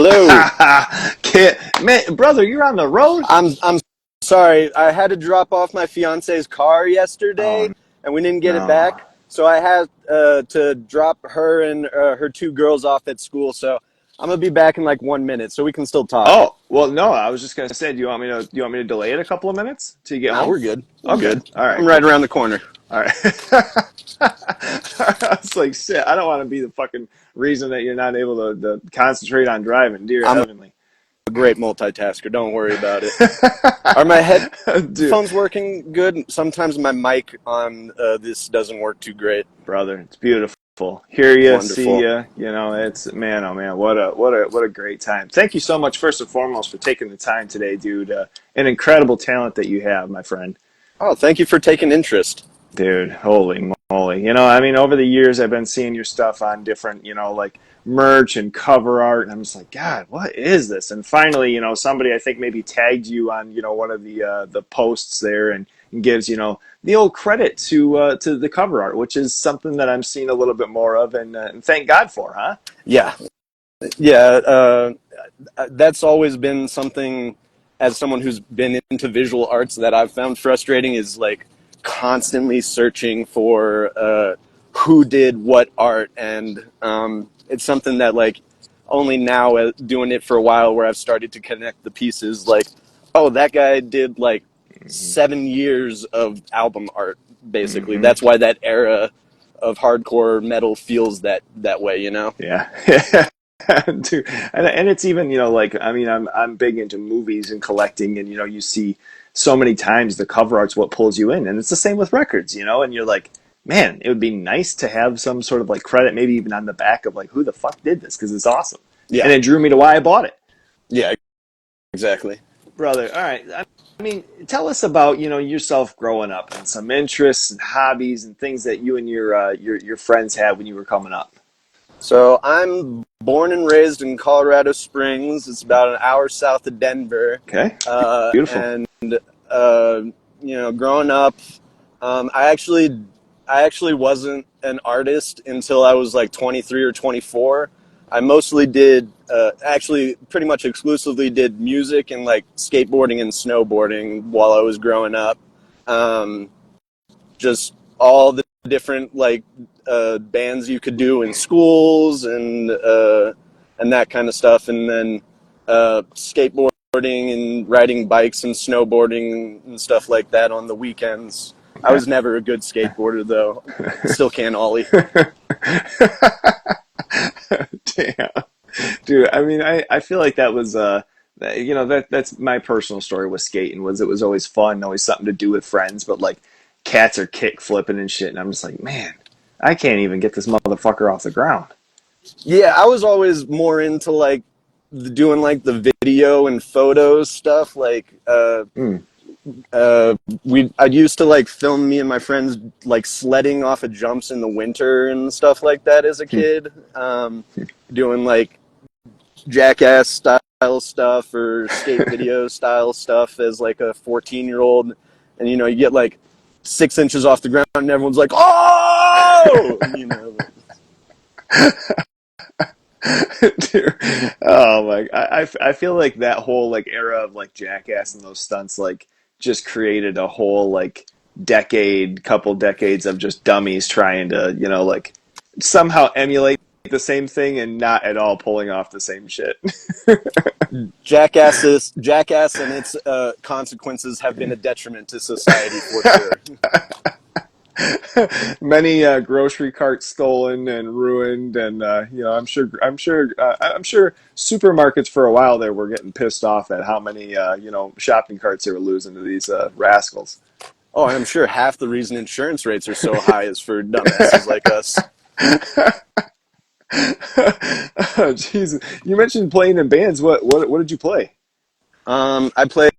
Hello. Man, brother, you're on the road? I'm sorry. I had to drop off my fiance's car yesterday, Oh, and we didn't get it no. back. So I had to drop her and her two girls off at school. So I'm gonna be back in like 1 minute, so we can still talk. Oh, well, no, I was just gonna say, do you want me to delay it a couple of minutes till you get Nah, home? we're good. We're Okay. good. All right, I'm right cool. around the corner. All right. I was like, shit, I don't want to be the fucking reason that you're not able to concentrate on driving, dear I'm heavenly. a great multitasker. Don't worry about it. Are my Dude, headphones working good? Sometimes my mic on this doesn't work too great. brother, it's beautiful. Hear you, see Wonderful. you. You know, it's man, oh man, what a great time. Thank you so much, first and foremost, for taking the time today, dude. An incredible talent that you have, my friend. Oh, thank you for taking interest. Dude, holy moly. I mean, over the years, I've been seeing your stuff on different, like merch and cover art, and I'm just like, God, what is this? And finally, somebody I think maybe tagged you on, one of the posts there, and gives, the old credit to the cover art, which is something that I'm seeing a little bit more of, and thank God for, huh? Yeah, yeah. That's always been something, as someone who's been into visual arts, that I've found frustrating, is like constantly searching for who did what art. And it's something that, like, only now, doing it for a while, where I've started to connect the pieces, like, oh, that guy did like Hmm. 7 years of album art, basically. Hmm. That's why that era of hardcore metal feels that way, you know. Yeah. Dude. And it's even, like, I mean, I'm big into movies and collecting, and you see so many times the cover art's what pulls you in, and it's the same with records, and you're like, man, it would be nice to have some sort of like credit, maybe even on the back of like who the fuck did this, because it's awesome, and Yeah, it drew me to why I bought it. yeah, exactly. Brother, all right. I mean, tell us about yourself growing up and some interests and hobbies and things that you and your friends had when you were coming up. So I'm born and raised in Colorado Springs. It's about an hour south of Denver. Okay, beautiful. And uh, growing up, I actually wasn't an artist until I was like 23 or 24. I mostly did, actually, pretty much exclusively did music and like skateboarding and snowboarding while I was growing up. Um, just all the different like bands you could do in schools and that kind of stuff, and then skateboarding and riding bikes and snowboarding and stuff like that on the weekends. I Okay. was never a good skateboarder though. Still can't ollie. Damn. Dude, I mean, I feel like that was that's my personal story with skating. Was it was always fun, always something to do with friends, but like cats are kick flipping and shit, and I'm just like, man, I can't even get this motherfucker off the ground. Yeah, I was always more into like doing like the video and photos stuff. Like Mm. I used to like film me and my friends like sledding off of jumps in the winter and stuff like that as a kid. Doing like jackass style stuff or skate video style stuff as like a 14-year-old. And you get like 6 inches off the ground and everyone's like, oh, Dude, oh my, I feel like that whole like era of like Jackass and those stunts like just created a whole like couple decades of just dummies trying to, like somehow emulate the same thing and not at all pulling off the same shit. Jackass and its consequences have been a detriment to society for sure. Many grocery carts stolen and ruined, and I'm sure supermarkets for a while there were getting pissed off at how many shopping carts they were losing to these rascals. Oh, and I'm sure half the reason insurance rates are so high is for dumbasses like us. Oh, Jesus, you mentioned playing in bands. What did you play? I played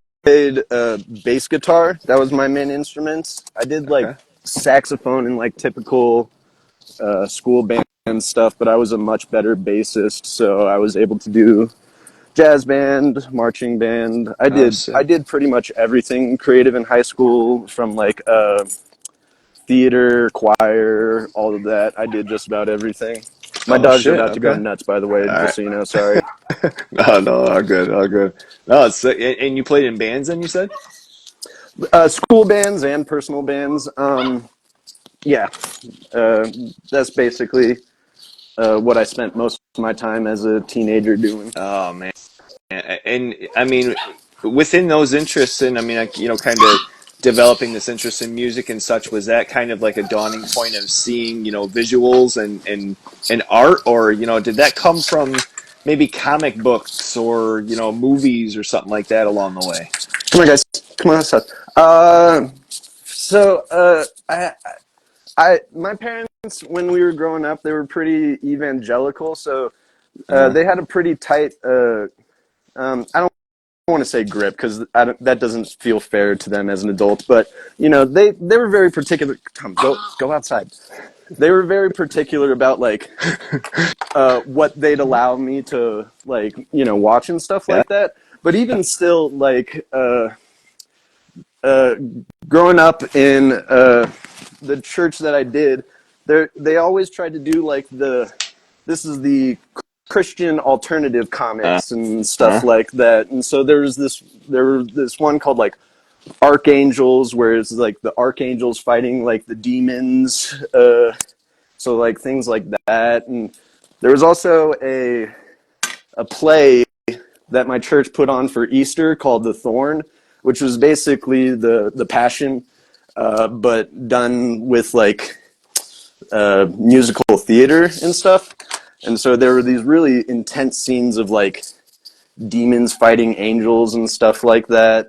bass guitar. That was my main instruments. I did like Okay. saxophone and like typical school band stuff, but I was a much better bassist, so I was able to do jazz band, marching band. I Oh, did I sick. did pretty much everything creative in high school, from like theater, choir, all of that. I did just about everything. My Oh dogs are shit. about to go Okay. nuts, by the way, All just right. so you know. Sorry. No, no, all good, all good. No, it's and you played in bands then you said? School bands and personal bands. Yeah, uh, that's basically what I spent most of my time as a teenager doing. Oh man. And I mean, within those interests, and I mean, like, kind of developing this interest in music and such, was that kind of like a dawning point of seeing, visuals and art, or did that come from maybe comic books or movies or something like that along the way? Come on, guys. Come on, Seth. My parents, when we were growing up, they were pretty evangelical, so Uh, they had a pretty tight. I don't want to say grip because that doesn't feel fair to them as an adult, but they were very particular. Tom, go outside. They were very particular about like what they'd allow me to like watch and stuff yeah. like that. But even still, like uh, growing up in the church that I did, they always tried to do like this is the Christian alternative Uh, comics and stuff huh. like that. And so there was this one called like Archangels, where it's like the archangels fighting like the demons. So like things like that. And there was also a play that my church put on for Easter called The Thorn, which was basically the Passion, but done with like musical theater and stuff. And so there were these really intense scenes of like demons fighting angels and stuff like that.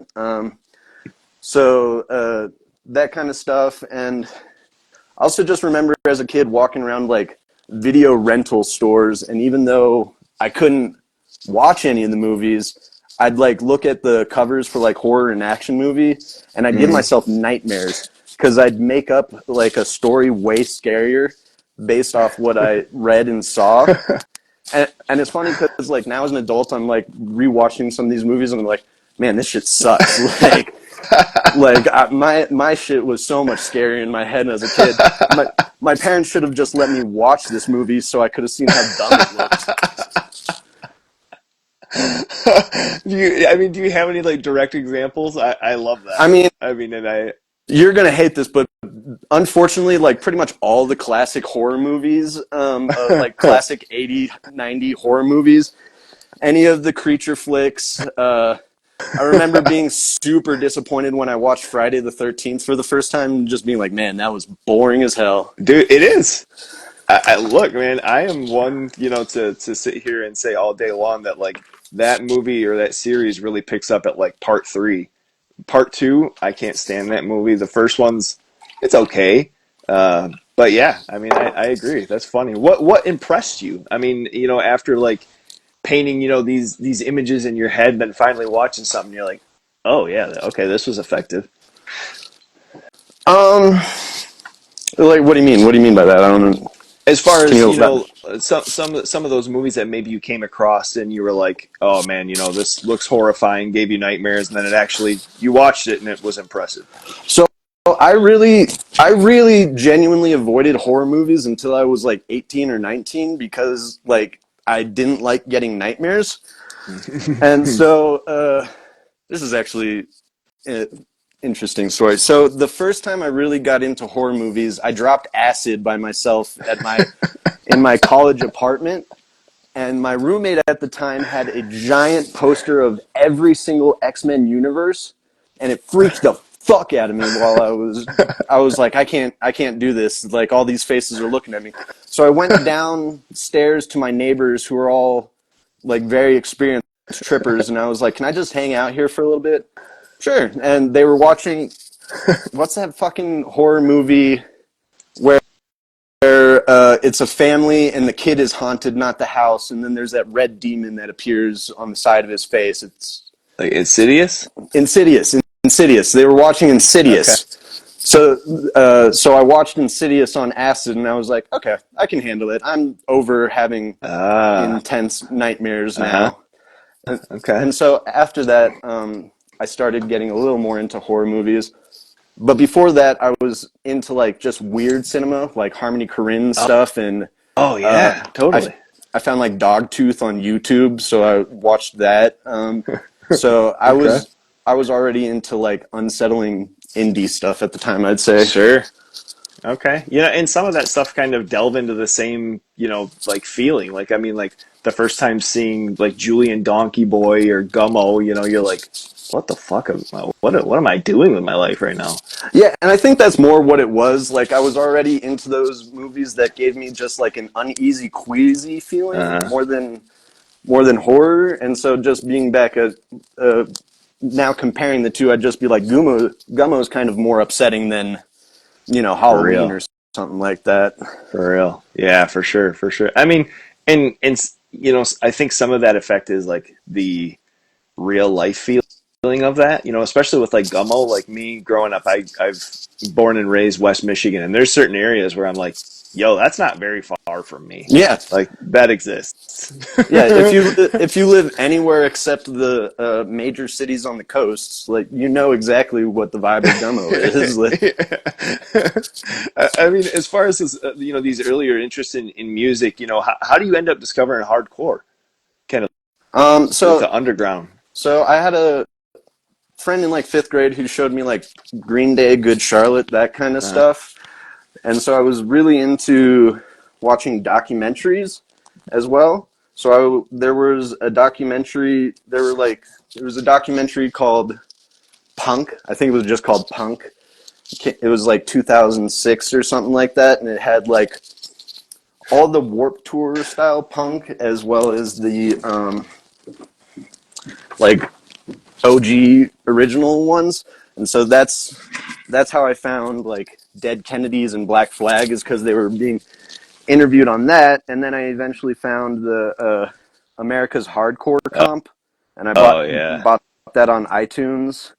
That kind of stuff. And I also just remember as a kid walking around like video rental stores, and even though I couldn't watch any of the movies, I'd like look at the covers for like horror and action movie, and I'd give Hmm. myself nightmares because I'd make up like a story way scarier based off what I read and saw. And it's funny because like now as an adult, I'm like rewatching some of these movies, and I'm like, man, this shit sucks. My shit was so much scarier in my head as a kid. My parents should have just let me watch this movie so I could have seen how dumb it looked. Do you have any like direct examples? I love I that. mean, I mean, and I you're gonna hate this, but unfortunately, like pretty much all the classic horror movies, like classic 80, 90 horror movies, any of the creature flicks. I remember being super disappointed when I watched Friday the 13th for the first time and just being like, man, that was boring as hell. dude, it is. I look, man. I am one, to sit here and say all day long that like that movie or that series really picks up at like part three. Part two, I can't stand that movie. The first one's, it's okay, but yeah, I mean, I agree. That's funny. What impressed you? I mean, after like painting, these images in your head, then finally watching something, you're like, oh yeah, okay, this was effective. Um, like, what do you mean? What do you mean by that? I don't know. As far Can as you elaborate? some of those movies that maybe you came across and you were like, oh man, this looks horrifying, gave you nightmares, and then it actually you watched it and it was impressive. So I really genuinely avoided horror movies until I was like 18 or 19 because like I didn't like getting nightmares. And so this is actually an interesting story. So the first time I really got into horror movies, I dropped acid by myself at my in my college apartment, and my roommate at the time had a giant poster of every single X-Men universe, and it freaked the fuck out of me while I was like, I can't do this. Like all these faces are looking at me. So I went downstairs to my neighbors who were all like very experienced trippers, and I was like, can I just hang out here for a little bit? Sure. And they were watching, what's that fucking horror movie where it's a family and the kid is haunted, not the house, and then there's that red demon that appears on the side of his face. It's Like Insidious. Insidious. Insidious. They were watching Okay. Insidious. So I watched Insidious on acid, and I was like, okay, I can handle it. I'm over having Ah. intense nightmares Uh huh. now. And, Okay. and so after that, I started getting a little more into horror movies. But before that, I was into like just weird cinema, like Harmony Korine Oh, stuff and Oh yeah, I totally. I found like Dogtooth on YouTube, so I watched that. So Okay. I was already into like unsettling indie stuff at the time, I'd say. Sure. Okay. And some of that stuff kind of delve into the same, like feeling. Like, I mean, like the first time seeing like Julian Donkey Boy or Gummo, you're like, what the fuck? What am I doing with my life right now? Yeah, and I think that's more what it was. Like I was already into those movies that gave me just like an uneasy, queasy feeling Uh, more than horror. And so just being back at now comparing the two, I'd just be like Gummo's kind of more upsetting than for Halloween real. or something like that. For real. Yeah, for sure. For sure. I mean, and, I think some of that effect is like the real life feeling of that, especially with like Gummo, like me growing up, I've born and raised West Michigan, and there's certain areas where I'm like, yo, that's not very far from me. Yeah, Like that exists. yeah. If you live anywhere except the major cities on the coasts, like you know exactly what the vibe of Gummo is. Like, I mean, as far as this, these earlier interests in music, how do you end up discovering hardcore? Kind of um, the so underground. so I had a friend in like fifth grade who showed me like Green Day, Good Charlotte, that kind of Uh, stuff. And so I was really into watching documentaries as well. There was a documentary. There was a documentary called Punk. I think it was just called Punk. It was like 2006 or something like that, and it had like all the Warp Tour style punk as well as the like OG original ones. And so that's how I found like Dead Kennedys and Black Flag, is because they were being interviewed on that, and then I eventually found the America's Hardcore oh, comp, and I oh yeah. bought that on iTunes,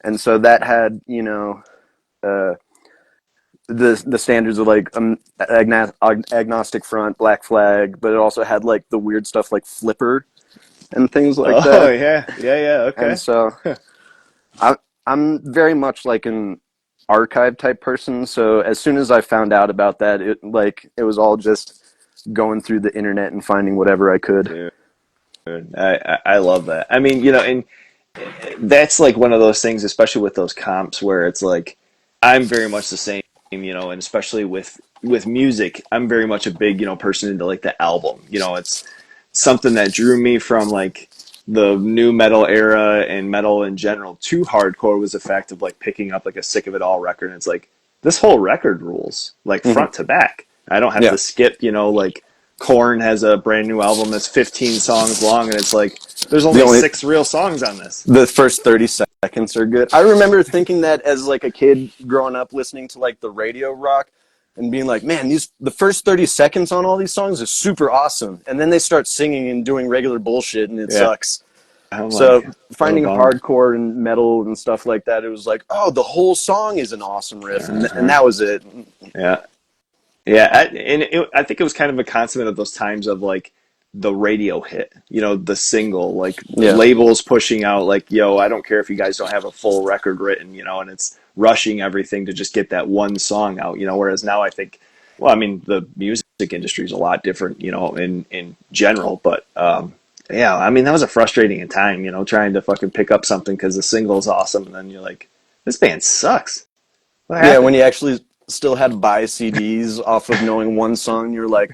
and so that had the standards of like agnostic front, Black Flag, but it also had like the weird stuff like Flipper and things like Oh that, yeah. Yeah, yeah. and Okay. so I I'm very much like an archive type person. So as soon as I found out about that, it was all just going through the internet and finding whatever I could. Dude, I love that. I mean, and that's like one of those things, especially with those comps, where it's like I'm very much the same, and especially with music, I'm very much a big, person into like the album. It's something that drew me from like the new metal era and metal in general to hardcore was the fact of like picking up like a Sick of It All record, and it's like this whole record rules like Hmm. front to back. I don't have Yeah. to skip, like Korn has a brand new album that's 15 songs long, and it's like there's The only only 6 real songs on this. the first 30 seconds are good. I remember thinking that as like a kid growing up listening to like the radio rock and being like, man, these the first 30 seconds on all these songs is super awesome. And then they start singing and doing regular bullshit and it Yeah, sucks. I'm like, So what a finding bummer. hardcore and metal and stuff like that, it was like, oh, the whole song is an awesome riff, and Uh-huh. that was it. Yeah, yeah, I think it was kind of a consummate of those times of like the radio hit, the single, like Yeah. labels pushing out, like, yo, I don't care if you guys don't have a full record written, and it's rushing everything to just get that one song out, whereas now I think, well, I mean, the music industry is a lot different, in general, but, yeah, I mean, that was a frustrating time, trying to fucking pick up something because the single's awesome, and then you're like, this band sucks. What Yeah, when happened? you actually still had to buy CDs off of knowing one song, you're like,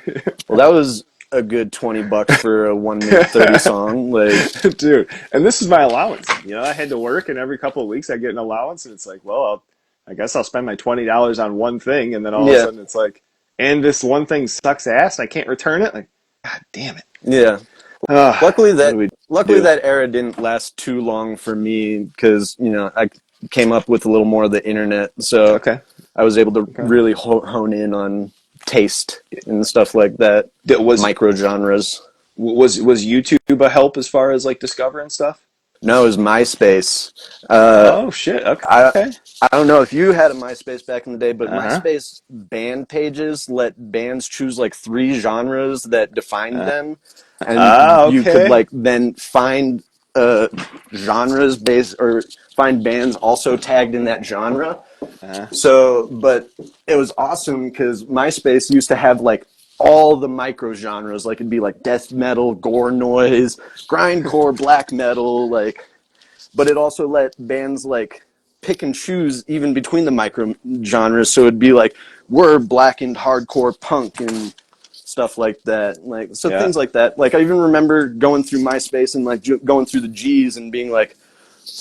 well, that was a good $20 for a 1 minute 30 song. Like, Dude, and this is my allowance. I had to work, and every couple of weeks I get an allowance, and it's like, well, I guess I'll spend my $20 on one thing, and then all of a yeah, sudden it's like, and this one thing sucks ass, and I can't return it. Like, God damn it! yeah. Ah, Luckily what that do we luckily do? that era didn't last too long for me because I came up with a little more of the internet, so Okay, I was able to okay. really hone in on taste and stuff like that, That micro genres. was YouTube a help as far as like discovering stuff? No, it was MySpace. Oh shit! I Okay. I don't know if you had a MySpace back in the day, but Uh huh. MySpace band pages let bands choose like three genres that defined them, and you could Okay. like then find genres based or find bands also tagged in that genre. Uh So, but it was awesome because MySpace used to have like all the micro genres. Like it'd be like death metal, gore noise, grindcore, black metal, like. But it also let bands like pick and choose even between the micro genres. So it'd be like we're blackened hardcore punk and stuff like that. Like so Yeah. things like that. Like I even remember going through MySpace and like going through the G's and being like,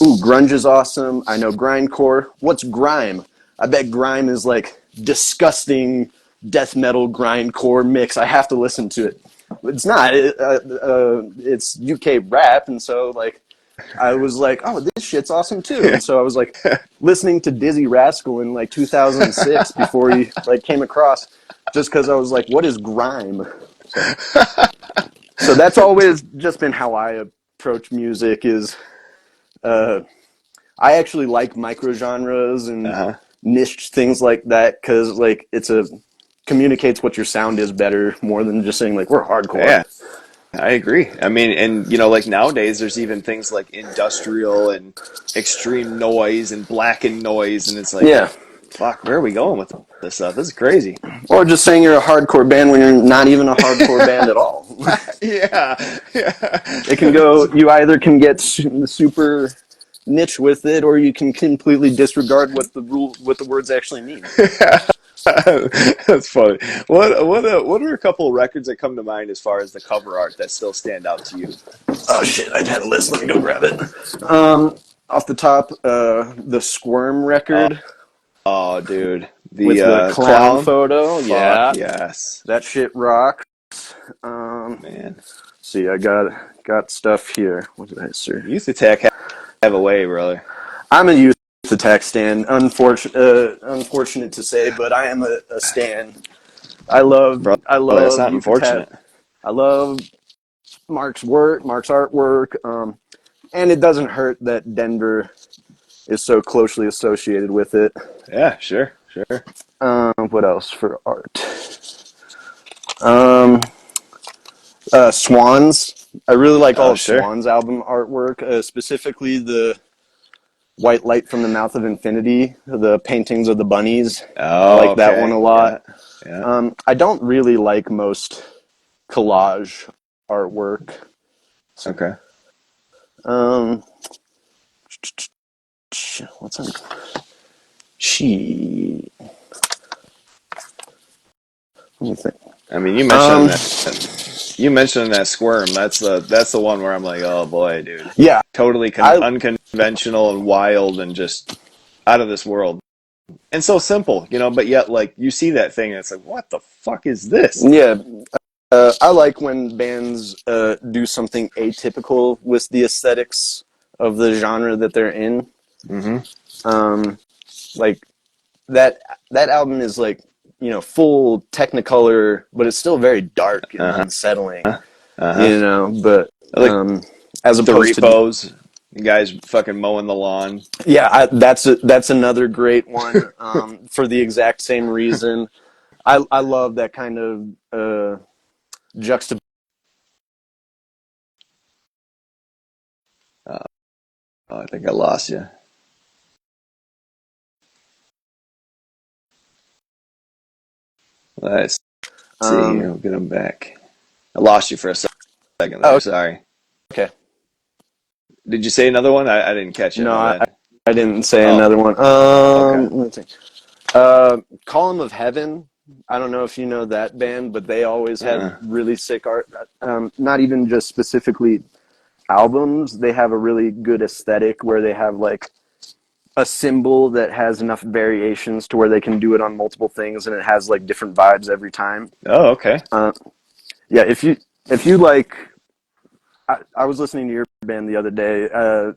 "Ooh, grunge is awesome. I know grindcore. What's grime? I bet grime is like disgusting death metal grindcore mix. I have to listen to it. It's not. It's UK rap, and so like I was like, oh, this shit's awesome too. And so I was like listening to Dizzy Rascal in like 2006 before he like came across, just because I was like, what is grime? So, so that's always just been how I approach music. Is uh, I actually like micro genres and Uh-huh. niche things like that because like it's a communicates what your sound is better more than just saying like we're hardcore. Yeah. I agree. I mean, and you know, like nowadays, there's even things like industrial and extreme noise and blackened noise, and it's like, Yeah. fuck, where are we going with this stuff? This is crazy. Or just saying you're a hardcore band when you're not even a hardcore band at all. Yeah, It can yeah. go. You either can get super niche with it, or you can completely disregard what the words actually mean. That's funny. What are a couple of records that come to mind as far as the cover art that still stand out to you? Oh shit! I had a list. Let me go grab it. Off the top, the Squirm Oh, record oh dude, with the the clown clown. photo. Fuck Yeah, yes, that shit rocks. Um, man. see, I got stuff here. What did I say? Youth Attack have a way, brother. I'm a youth attack stan. Unfortunate to say, but I am a stan. Brother, I that's love not youth attack. unfortunate. I love Mark's artwork, and it doesn't hurt that Denver is so closely associated with it. Yeah, sure, sure. What else for art? Swans. I really like all Oh, of sure. Swans' album artwork, specifically the White Light from the Mouth of Infinity, the paintings of the bunnies. I Oh, like that one okay. a lot. Yeah, yeah. I don't really like most collage artwork. Okay. Um, what's on? She. Let me think. I mean, Um, you mentioned that squirm. That's the one where I'm like, oh boy, dude, yeah, totally I unconventional and wild and just out of this world. And so simple, you know, but yet like you see that thing and it's like, what the fuck is this? yeah, I like when bands do something atypical with the aesthetics of the genre that they're in. Mm-hmm. Um, like that album is like full Technicolor, but it's still very dark and Uh-huh. unsettling. Uh-huh. But Like as the opposed to repos, you guys fucking mowing the lawn. yeah, that's another great one for the exact same reason. I love that kind of juxtaposition. Uh, oh, I think I lost you. Let's see. Um, I'll get them back. I lost you for a second there. oh, Sorry. okay. Did you say another one? I didn't catch it. No, My bad. I didn't say Oh, another one. okay. Let's see. Column of Heaven. I don't know if you know that band, but they always had Uh, really sick art. Not even just specifically albums. They have a really good aesthetic where they have like a symbol that has enough variations to where they can do it on multiple things, and it has like different vibes every time. oh, okay. Uh, yeah, if you like, I was listening to your band the other day.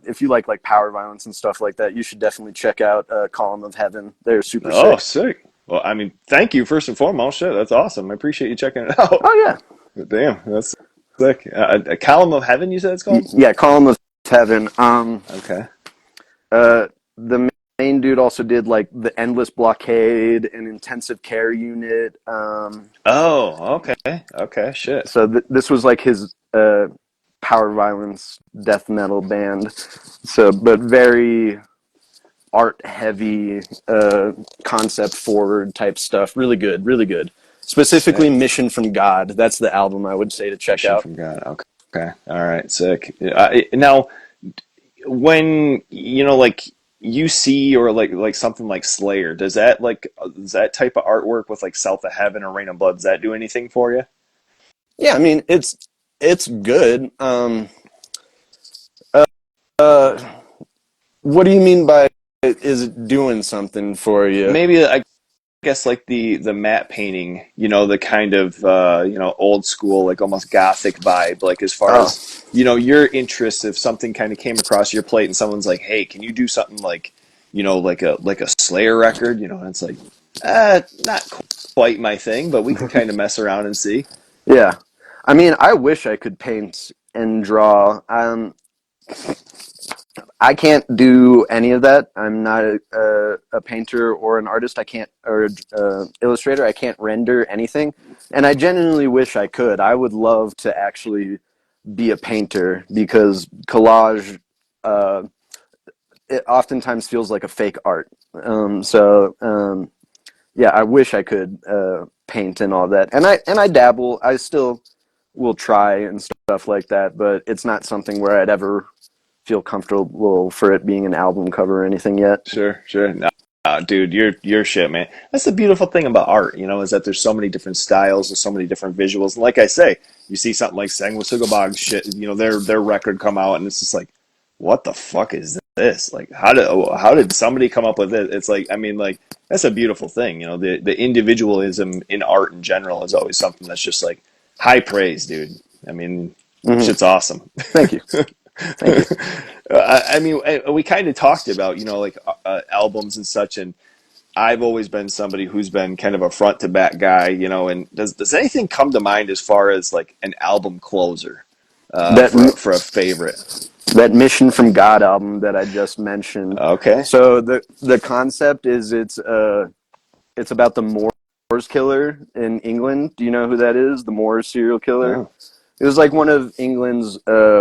If you like power violence and stuff like that, you should definitely check out Column of Heaven. They're super Oh, sick. sick. Well, I mean, thank you first and foremost. Shit, that's awesome. I appreciate you checking it out. Oh yeah, Damn, that's sick. A column of heaven, you said it's called? yeah, Column of Heaven. Okay. The main dude also did like the Endless Blockade and Intensive Care Unit. Oh, okay. Okay. Shit. So this was like his power violence death metal band. So, but very art heavy, concept forward type stuff. Really good, really good. specifically Sick. Mission from God. That's the album I would say to check Mission out. from God. Okay. Okay. All right. Sick. Now, when like UC or like something like Slayer, does that type of artwork with like South of Heaven or Rain of Blood, does that do anything for you? Yeah, I mean it's good. Uh, uh, what do you mean by is it doing something for you? Maybe I guess like the matte painting, the kind of old school, like almost gothic vibe. Like as far Oh, as your interest, if something kind of came across your plate and someone's like, "Hey, can you do something like like a Slayer record?" And it's like, not quite my thing, but we can kind of mess around and see. yeah. I mean, I wish I could paint and draw. I can't do any of that. I'm not a painter or an artist. I can't, or illustrator. I can't render anything. And I genuinely wish I could. I would love to actually be a painter because collage, uh, it oftentimes feels like a fake art. Yeah, I wish I could paint and all that. And I dabble. I still will try and stuff like that, but it's not something where I'd ever feel comfortable for it being an album cover or anything yet. Sure, sure. No, dude, you're shit, man. That's the beautiful thing about art, is that there's so many different styles and so many different visuals. And like I say, you see something like Sanguisugabogg shit, their record come out, and it's just like, what the fuck is this? Like, how did somebody come up with it? It's like, I mean, like that's a beautiful thing. The individualism in art in general is always something that's just like high praise, dude. I mean, Mm-hmm. shit's awesome. Thank you. Thank you. I mean, we kind of talked about, like albums and such, and I've always been somebody who's been kind of a front to back guy, and does anything come to mind as far as like an album closer That for a favorite? that Mission from God album that I just mentioned. Okay. So the concept is it's about the Moors killer in England. Do you know who that is? The Moors serial killer. Oh. It was like one of England's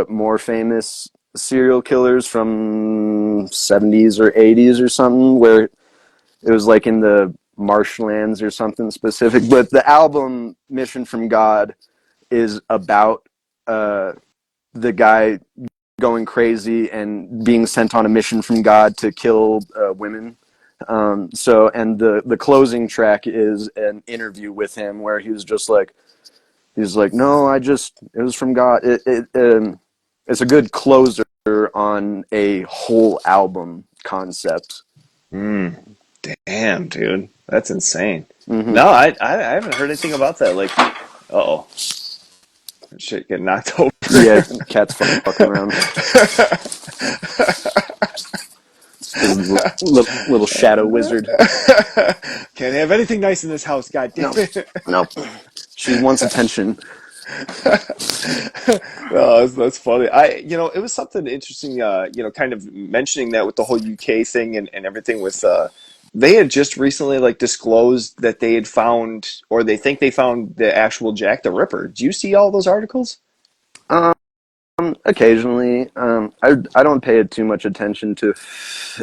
more famous serial killers from 70s or 80s or something, where it was like in the marshlands or something specific. But the album Mission from God is about uh, the guy going crazy and being sent on a mission from God to kill women. And the closing track is an interview with him where he's like, no, it was from God. It's a good closer on a whole album concept. Mm, damn, dude, that's insane. Hmm. No, I haven't heard anything about that. Like, oh, shit, getting knocked over. Yeah, cat's fucking around. His little shadow wizard. Can't have anything nice in this house. God damn No, it. no. She wants attention. No, that's funny. It was something interesting, kind of mentioning that with the whole UK thing and everything with, they had just recently like disclosed that they had found, or they think they found the actual Jack the Ripper. Do you see all those articles? Um, Occasionally, I don't pay too much attention to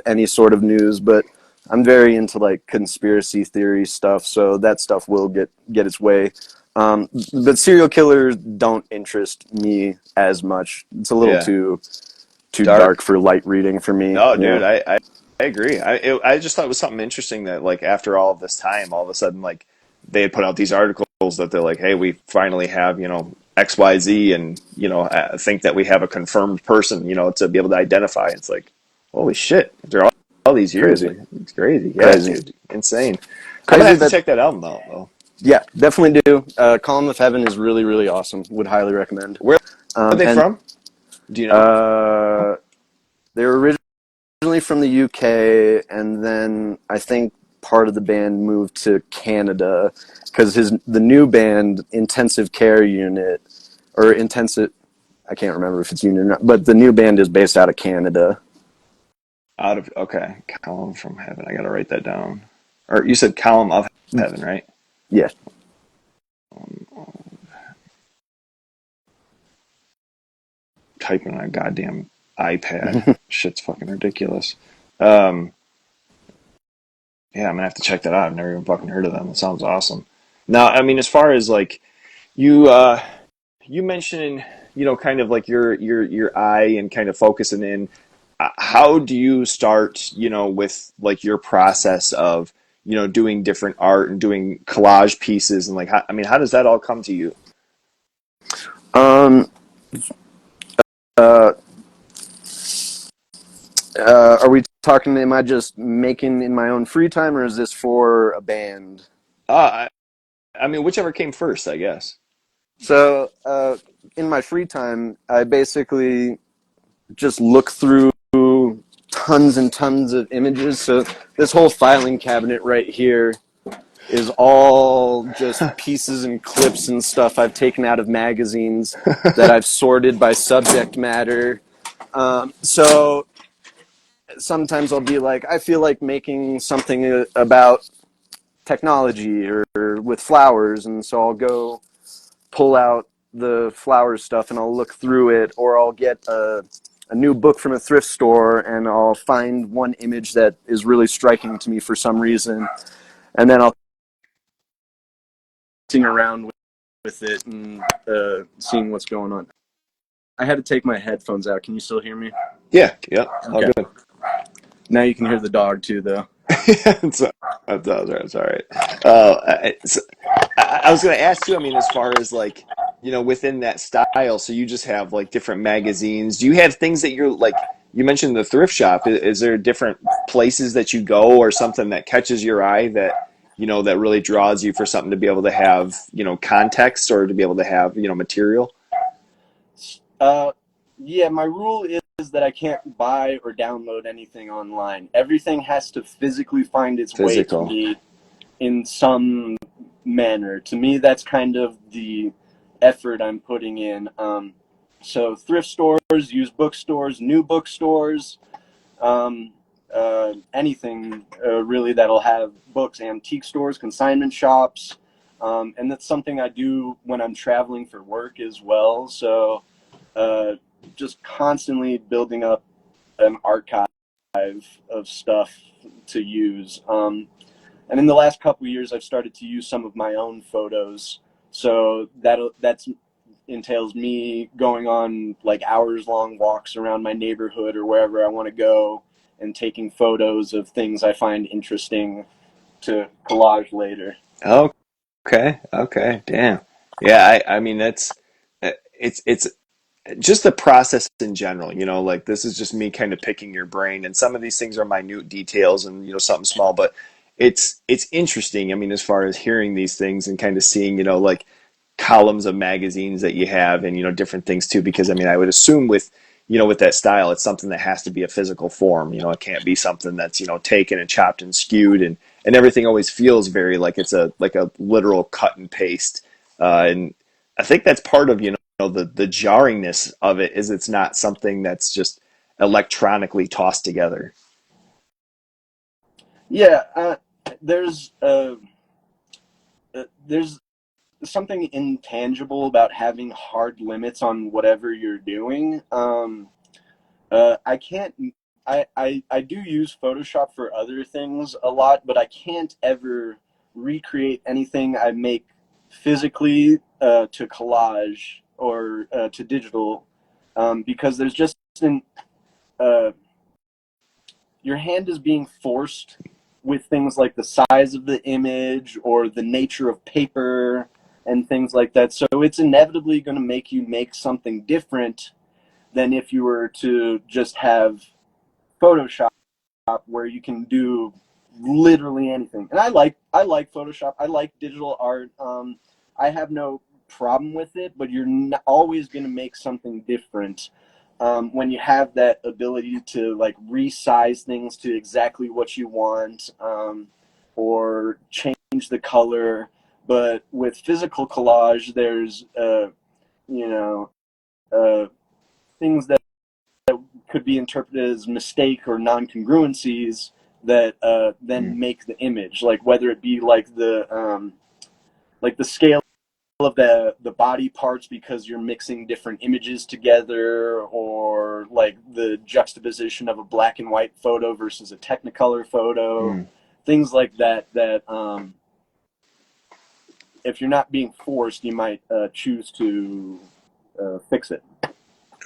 any sort of news, but I'm very into like conspiracy theory stuff, so that stuff will get its way. But serial killers don't interest me as much. It's a little Yeah. too dark Dark. for light reading for me. No, dude, Yeah, I agree. I just thought it was something interesting that like after all of this time, all of a sudden like they had put out these articles that they're like, hey, we finally have XYZ, and think that we have a confirmed person, to be able to identify. It's like, holy shit! After all these years, crazy, like it's crazy. Yeah, crazy, dude, insane. I'm gonna crazy. have to That check that album out though. yeah, definitely do. Column of Heaven is really really awesome. Would highly recommend. Where are they And from? Do you know? uh, they were originally from the UK, and then I think part of the band moved to Canada because the new band Intensive Care Unit or Intensive, I can't remember if it's unit or not, but the new band is based out of Canada. Out of okay, Column from Heaven. I gotta write that down. Or you said Column of Heaven, right? Yeah, Typing on a goddamn iPad. Shit's fucking ridiculous. Um, yeah, I'm gonna have to check that out. I've never even fucking heard of them. It sounds awesome. Now, I mean, as far as like you you mentioned, kind of like your eye and kind of focusing in. How do you start, with like your process of, doing different art and doing collage pieces and like, I mean, how does that all come to you? Um, uh, are we talking? Am I just making in my own free time, or is this for a band? Uh, I mean, whichever came first, I guess. So, in my free time, I basically just look through tons and tons of images. So, this whole filing cabinet right here is all just pieces and clips and stuff I've taken out of magazines that I've sorted by subject matter. So sometimes I'll be like, I feel like making something about technology or with flowers, and so I'll go pull out the flowers stuff and I'll look through it, or I'll get a new book from a thrift store and I'll find one image that is really striking to me for some reason, and then I'll sing around with it and seeing what's going on. I had to take my headphones out. Can you still hear me? Yeah, yeah, all Okay. good. Now you can hear the dog too, though. So, that's all right. I was going to ask too. I mean, as far as like, within that style, so you just have like different magazines. Do you have things that you're like? You mentioned the thrift shop. Is there different places that you go, or something that catches your eye that that really draws you for something to be able to have context or to be able to have material? Uh, yeah, my rule is that I can't buy or download anything online. Everything has to physically find its way to Physical. me in some manner. To me, that's kind of the effort I'm putting in. So thrift stores, used bookstores, new bookstores, um, anything really that'll have books, antique stores, consignment shops, and that's something I do when I'm traveling for work as well. So uh, just constantly building up an archive of stuff to use. And in the last couple of years, I've started to use some of my own photos. So that's entails me going on like hours long walks around my neighborhood or wherever I want to go and taking photos of things I find interesting to collage later. Okay. Okay. Damn. Yeah. I mean, it's just the process in general, like this is just me kind of picking your brain, and some of these things are minute details and something small, but it's interesting. I mean, as far as hearing these things and kind of seeing, like columns of magazines that you have and different things too, because I mean, I would assume with with that style, it's something that has to be a physical form. It can't be something that's taken and chopped and skewed, and everything always feels very like it's a literal cut and paste. And I think that's part of the jarringness of it is it's not something that's just electronically tossed together. Yeah, there's there's something intangible about having hard limits on whatever you're doing. I can't. I do use Photoshop for other things a lot, but I can't ever recreate anything I make physically to collage or to digital because there's just an uh, your hand is being forced with things like the size of the image or the nature of paper and things like that. So it's inevitably going to make you make something different than if you were to just have Photoshop where you can do literally anything. And I like Photoshop. I like digital art. I have no problem with it, but you're not always going to make something different when you have that ability to like resize things to exactly what you want or change the color. But with physical collage, there's you know uh, things that could be interpreted as mistake or non-congruencies that Mm. then make the image, like whether it be like the scale of the body parts because you're mixing different images together, or like the juxtaposition of a black and white photo versus a technicolor photo, Mm. things like that if you're not being forced, you might choose to fix it.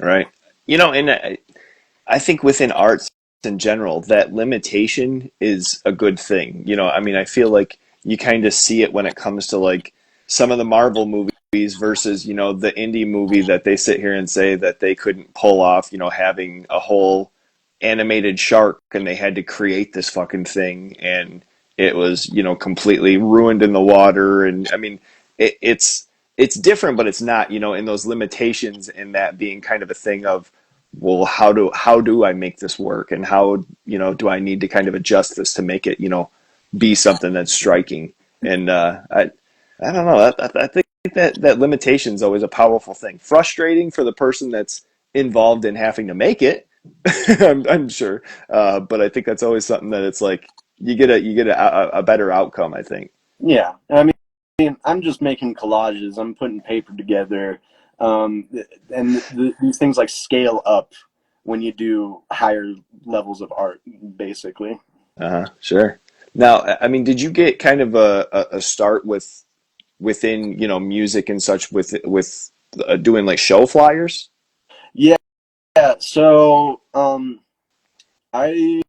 Right. And I think within arts in general, that limitation is a good thing. I mean, I feel like you kind of see it when it comes to like some of the Marvel movies versus, the indie movie that they sit here and say that they couldn't pull off, having a whole animated shark and they had to create this fucking thing and it was, completely ruined in the water. And I mean, it's different, but it's not, in those limitations and that being kind of a thing of, well, how do I make this work, and how do I need to kind of adjust this to make it be something that's striking. And I don't know. I think that limitation is always a powerful thing. Frustrating for the person that's involved in having to make it. I'm sure, but I think that's always something that it's like you get a better outcome. I think. Yeah, I mean, I'm just making collages. I'm putting paper together, and these things like scale up when you do higher levels of art, basically. Sure. Now, I mean, did you get kind of a start within music and such with doing like show flyers? Yeah. So, I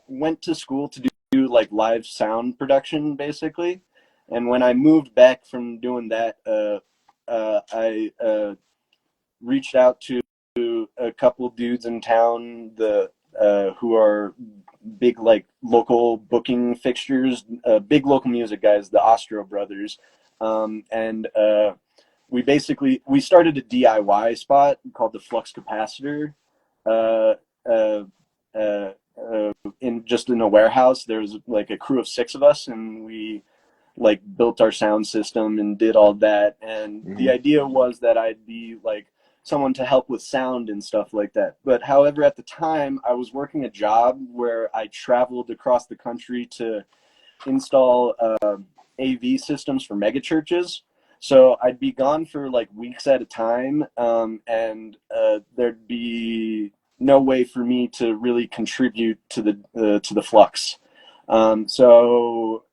went to school to do like live sound production, basically, and when I moved back from doing that, I reached out to a couple dudes in town, the who are big like local booking fixtures, big local music guys, the Ostro brothers, and we started a DIY spot called the Flux Capacitor, uh, uh, uh, in a warehouse. There was like a crew of six of us, and we like built our sound system and did all that. And the Hmm. idea was that I'd be like someone to help with sound and stuff like that. But however, at the time, I was working a job where I traveled across the country to install AV systems for megachurches. So I'd be gone for like weeks at a time, and there'd be no way for me to really contribute to the flux. So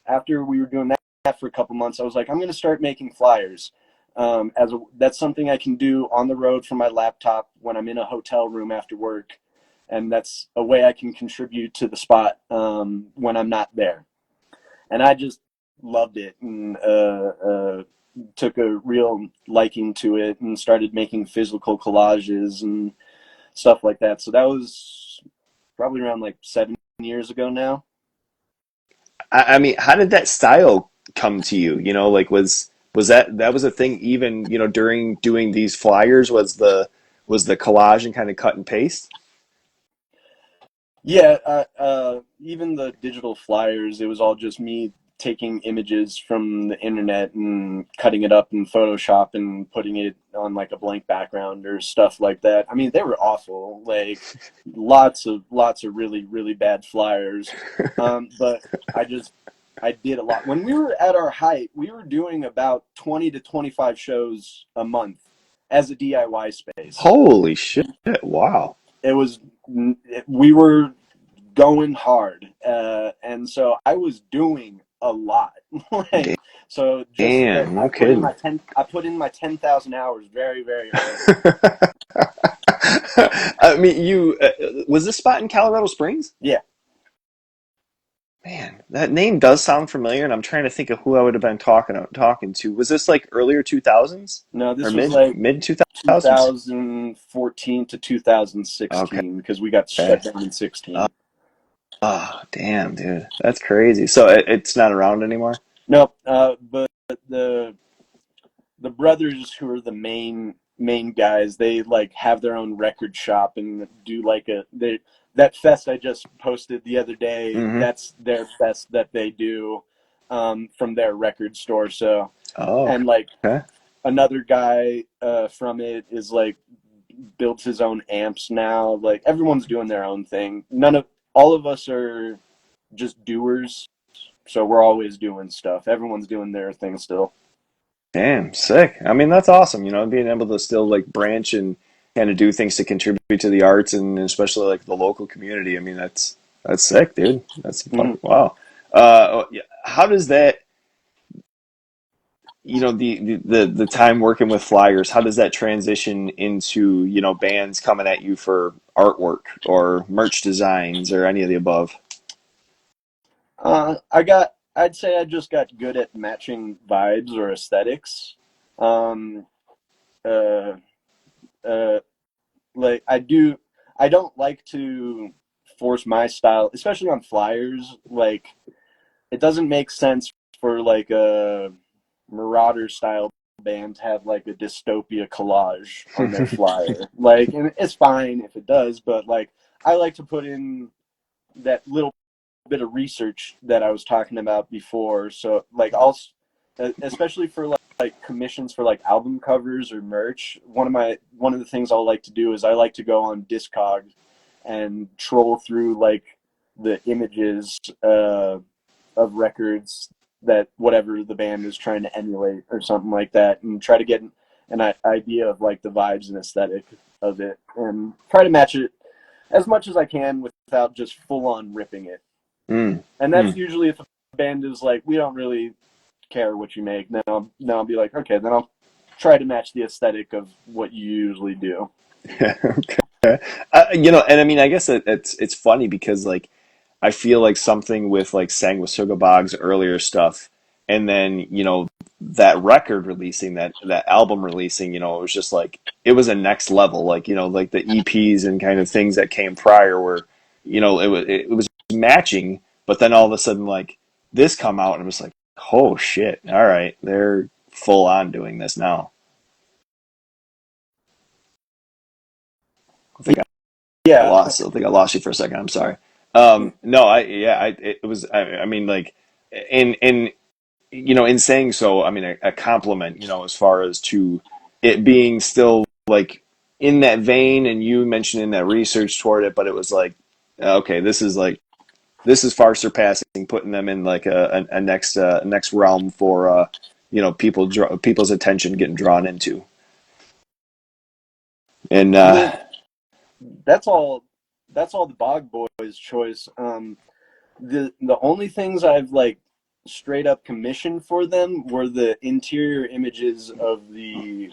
after we were doing that for a couple months, I was like, I'm going to start making flyers. That's something I can do on the road from my laptop when I'm in a hotel room after work, and that's a way I can contribute to the spot when I'm not there. And I just loved it and took a real liking to it and started making physical collages and stuff like that. So that was probably around like 7 years ago now. I mean, how did that style come to you? Like was that was a thing even during doing these flyers? Was the collage and kind of cut and paste? Yeah, even the digital flyers, it was all just me taking images from the internet and cutting it up in Photoshop and putting it on like a blank background or stuff like that. I mean, they were awful, like lots of really really bad flyers. But I just I did a lot. When we were at our height, we were doing about 20 to 25 shows a month as a DIY space. Holy shit! Wow. It was we were going hard, and so I was doing a lot. Like, so just Damn, no kidding. I put in my 10,000 hours very very early. I mean, you was this spot in Colorado Springs? Yeah, Man, that name does sound familiar, and I'm trying to think of who I would have been talking to. Was this like earlier 2000s no, or this was like mid 2000s? 2014 to Okay. 2016 because we got shut down in Oh, 16. oh, damn, dude, that's crazy. So it's not around anymore. Nope, but the the brothers who are the main guys, they like have their own record shop and do like that fest I just posted the other day. Mm-hmm. That's their fest that they do from their record store. So, Oh, and like okay. another guy from it is like builds his own amps now. Like everyone's doing their own thing. None of All of us are just doers. So we're always doing stuff. Everyone's doing their thing still. Damn, sick. I mean, that's awesome. Being able to still like branch and kind of do things to contribute to the arts and especially like the local community. I mean, that's sick, dude. That's Mhm. fucking wow. Yeah, how does that? the time working with flyers, how does that transition into, bands coming at you for artwork or merch designs or any of the above? I'd say I just got good at matching vibes or aesthetics. Um, uh, uh, like I don't like to force my style, especially on flyers. Like it doesn't make sense for like a Marauder style band to have like a dystopia collage on their flyer. Like, and it's fine if it does, but like I like to put in that little bit of research that I was talking about before. So like especially for like commissions for like album covers or merch. One of the things I'll like to do is I like to go on Discog and troll through like the images of records that whatever the band is trying to emulate or something like that, and try to get an idea of like the vibes and aesthetic of it, and try to match it as much as I can without just full on ripping it. Mm, And that's mm. usually if a band is like, we don't really care what you make. Then I'll be like, okay, then I'll try to match the aesthetic of what you usually do. Okay. And I mean, I guess it's funny because like I feel like something with like Sanguisugabogg's earlier stuff, and then that record releasing, that album releasing, it was just like it was a next level. Like like the EPs and kind of things that came prior were, it was matching, but then all of a sudden like this come out and it was like, oh shit, all right, they're full on doing this now. I think Yeah. I think I lost you for a second. I'm sorry. No, it was. I mean, like, in in saying so, I mean, a compliment, as far as to it being still like in that vein, and you mentioning that research toward it, but it was like, okay, this is far surpassing, putting them in like a next realm for people's attention getting drawn into, and I mean, that's all. That's all the Bog Boys' choice. The only things I've like straight up commissioned for them were the interior images of the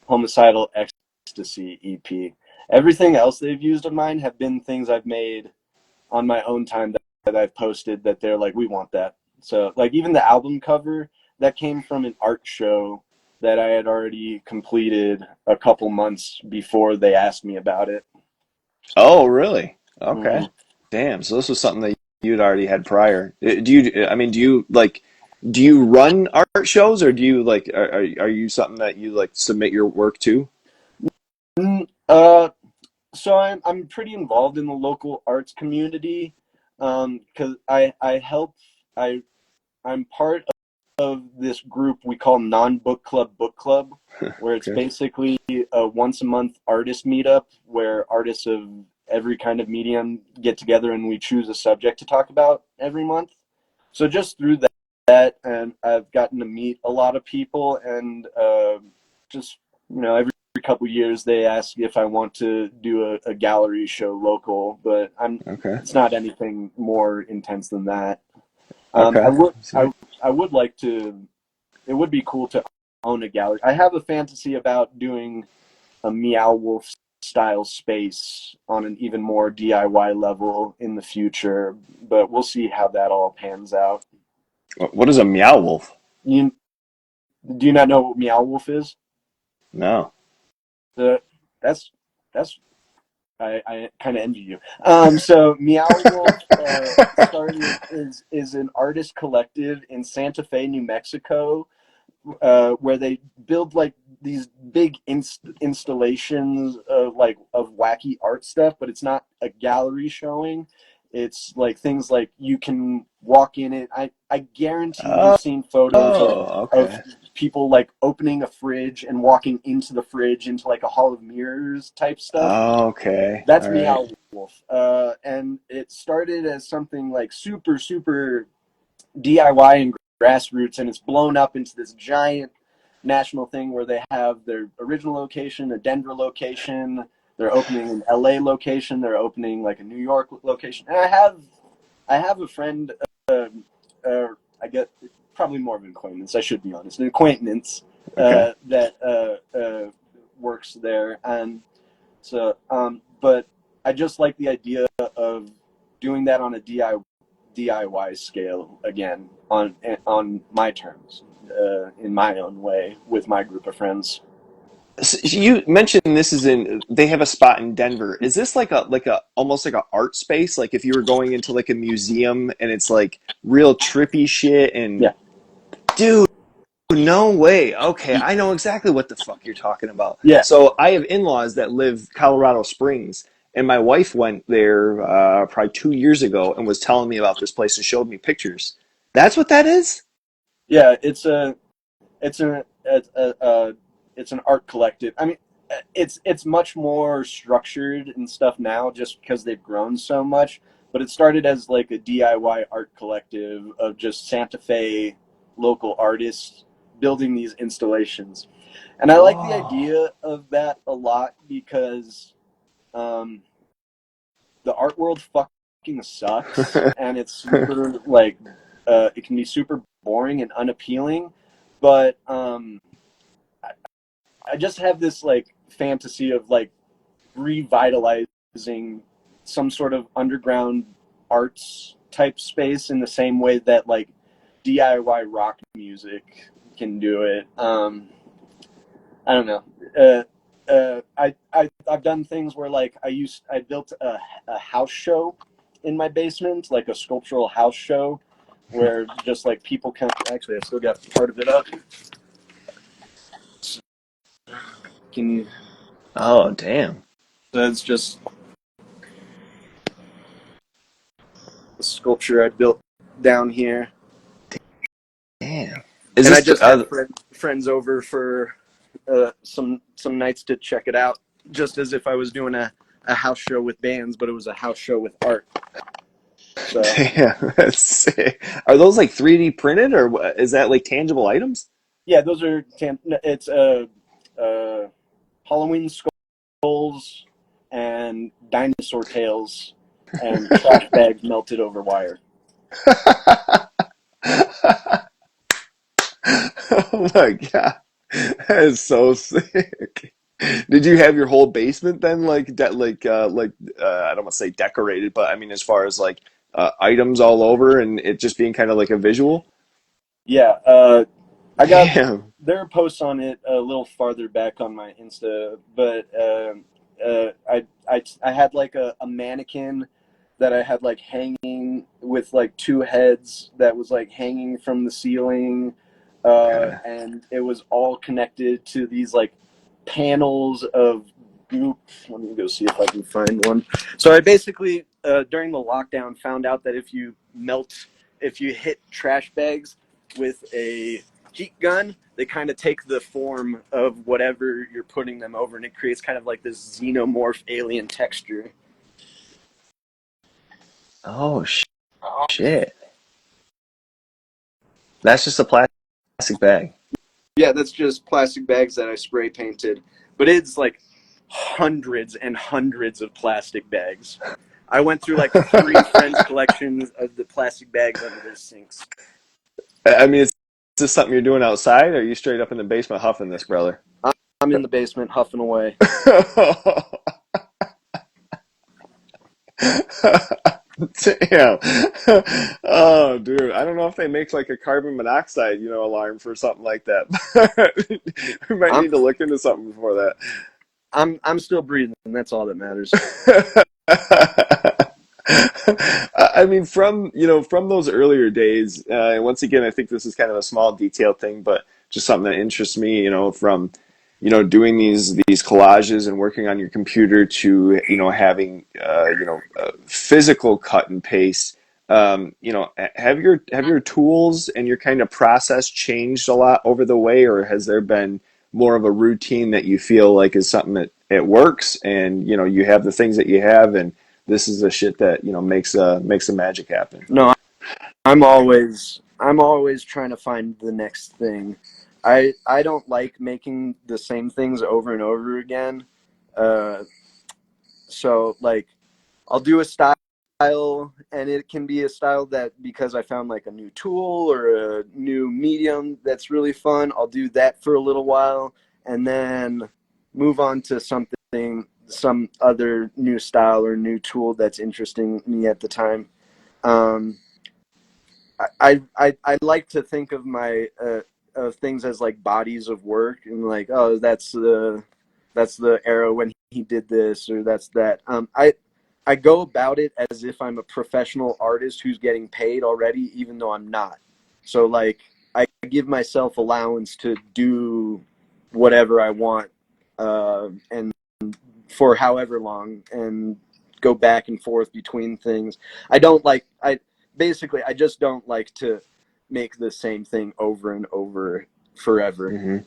Homicidal Ecstasy EP. Everything else they've used of mine have been things I've made on my own time that I've posted that they're like, we want that. So like even the album cover that came from an art show that I had already completed a couple months before they asked me about it. oh, really? Okay. Mm-hmm. Damn. So this was something that you'd already had prior. Do you, I mean, do you run art shows, or do you like, are you something that you like submit your work to? Mm, uh, so I'm pretty involved in the local arts community because I help I I'm part of this group we call Non-Book Club Book Club, where it's Okay. basically a once a month artist meetup where artists of every kind of medium get together and we choose a subject to talk about every month. So just through that and I've gotten to meet a lot of people, and just every couple years they ask if I want to do a gallery show local, but I'm Okay. it's not anything more intense than that. Okay. I would like to. It would be cool to own a gallery. I have a fantasy about doing a Meow Wolf style space on an even more DIY level in the future, but we'll see how that all pans out. What is a meow wolf? You do you not know what Meow Wolf is? No. The that's that's I kind of envy you. So Meow Wolf started is an artist collective in Santa Fe, New Mexico, where they build like these big installations of like of wacky art stuff, but it's not a gallery showing. It's like things like you can walk in it. I guarantee Oh, you've seen photos of okay. people like opening a fridge and walking into the fridge into like a hall of mirrors type stuff. Okay. That's All right. Meow Wolf. And it started as something like super, super DIY and grassroots, and it's blown up into this giant national thing where they have their original location, a Denver location, they're opening an LA location, they're opening like a New York location. And I have a friend, uh, I get probably more of an acquaintance. I should be honest, an acquaintance Okay. that works there, and so but I just like the idea of doing that on a DIY scale again on my terms, in my own way with my group of friends. So you mentioned this is in they have a spot in Denver. Is this like a almost like a art space? Like if you were going into like a museum and it's like real trippy shit and Yeah, dude, no way. Okay, I know exactly what the fuck you're talking about. yeah, So I have in-laws that live Colorado Springs, and my wife went there probably 2 years ago and was telling me about this place and showed me pictures. That's what that is? yeah. It's it's an art collective. I mean, it's much more structured and stuff now, just because they've grown so much. But it started as like a DIY art collective of just Santa Fe local artists building these installations. And I like the Whoa. idea of that a lot because um, the art world fucking sucks, and it's super like it can be super boring and unappealing. But I just have this like fantasy of like revitalizing some sort of underground arts type space in the same way that like DIY rock music can do it. I don't know. I've done things where like I built a house show in my basement, like a sculptural house show, where just like people come. Actually, I still got part of it up. Can Oh, damn. So it's just a sculpture I built down here, Damn. Is and I this just had friends over for some nights to check it out, just as if I was doing a house show with bands, but it was a house show with art. So damn, that's sick. Are those like 3D printed or is that like tangible items? yeah, those are it's uh, Halloween skulls and dinosaur tails and trash bags melted over wire. Oh my god. That is so sick. Did you have your whole basement then I don't want to say decorated, but I mean as far as like items all over and it just being kind of like a visual? Yeah, I got Damn. there are posts on it a little farther back on my Insta, but I had like a mannequin that I had like hanging with like two heads that was like hanging from the ceiling, Okay. and it was all connected to these like panels of goop. Let me go see if I can find one. So I basically during the lockdown found out that if you hit trash bags with a heat gun, they kind of take the form of whatever you're putting them over, and it creates kind of like this xenomorph alien texture. Oh shit. That's just a plastic bag. Yeah, that's just plastic bags that I spray painted, but it's like hundreds and hundreds of plastic bags. I went through like three friends' collections of the plastic bags under their sinks. I mean, is this something you're doing outside or are you straight up in the basement huffing this, brother? I'm in the basement huffing away. Damn. Oh, dude. I don't know if they make like a carbon monoxide, alarm for something like that. We might I'm need to look into something before that. I'm still breathing, and that's all that matters. I mean, from those earlier days, and once again, I think this is kind of a small detail thing, but just something that interests me, from doing these collages and working on your computer to having physical cut and paste. Have your tools and your kind of process changed a lot over the way, or has there been more of a routine that you feel like is something that it works, and you have the things that you have, and this is the shit that makes the magic happen. No, I'm always trying to find the next thing. I don't like making the same things over and over again. Uh, so like I'll do a style and it can be a style that, because I found like a new tool or a new medium that's really fun, I'll do that for a little while and then move on to some other new style or new tool that's interesting me at the time. um, I like to think of my things as like bodies of work, and like, oh, that's the era when he did this, or that's that. I go about it as if I'm a professional artist who's getting paid already, even though I'm not. So like, I give myself allowance to do whatever I want, and for however long, and go back and forth between things. I just don't like to make the same thing over and over forever. Hmm.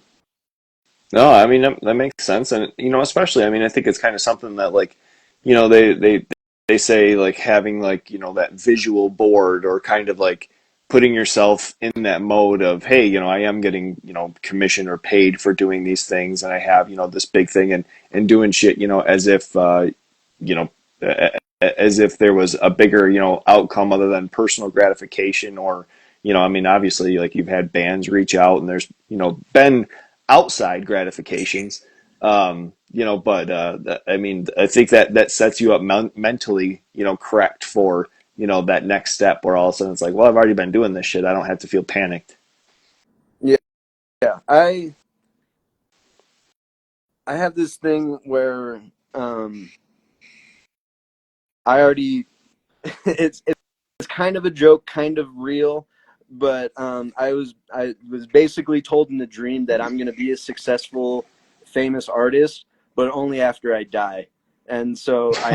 No, I mean that makes sense, and especially, I mean, I think it's kind of something that, like, they say, like, having, like, that visual board, or kind of like putting yourself in that mode of, hey, I am getting, commission or paid for doing these things, and I have, this big thing, and doing shit, as if, you know, as if there was a bigger, outcome other than personal gratification, or, I mean, obviously, like, you've had bands reach out, and there's, been outside gratifications. But I mean, I think that sets you up mentally, correct for, that next step, where all of a sudden it's like, well, I've already been doing this shit. I don't have to feel panicked. Yeah, yeah. I have this thing where um, I already it's kind of a joke, kind of real, but I was basically told in the dream that I'm going to be a successful, famous artist, but only after I die. And so I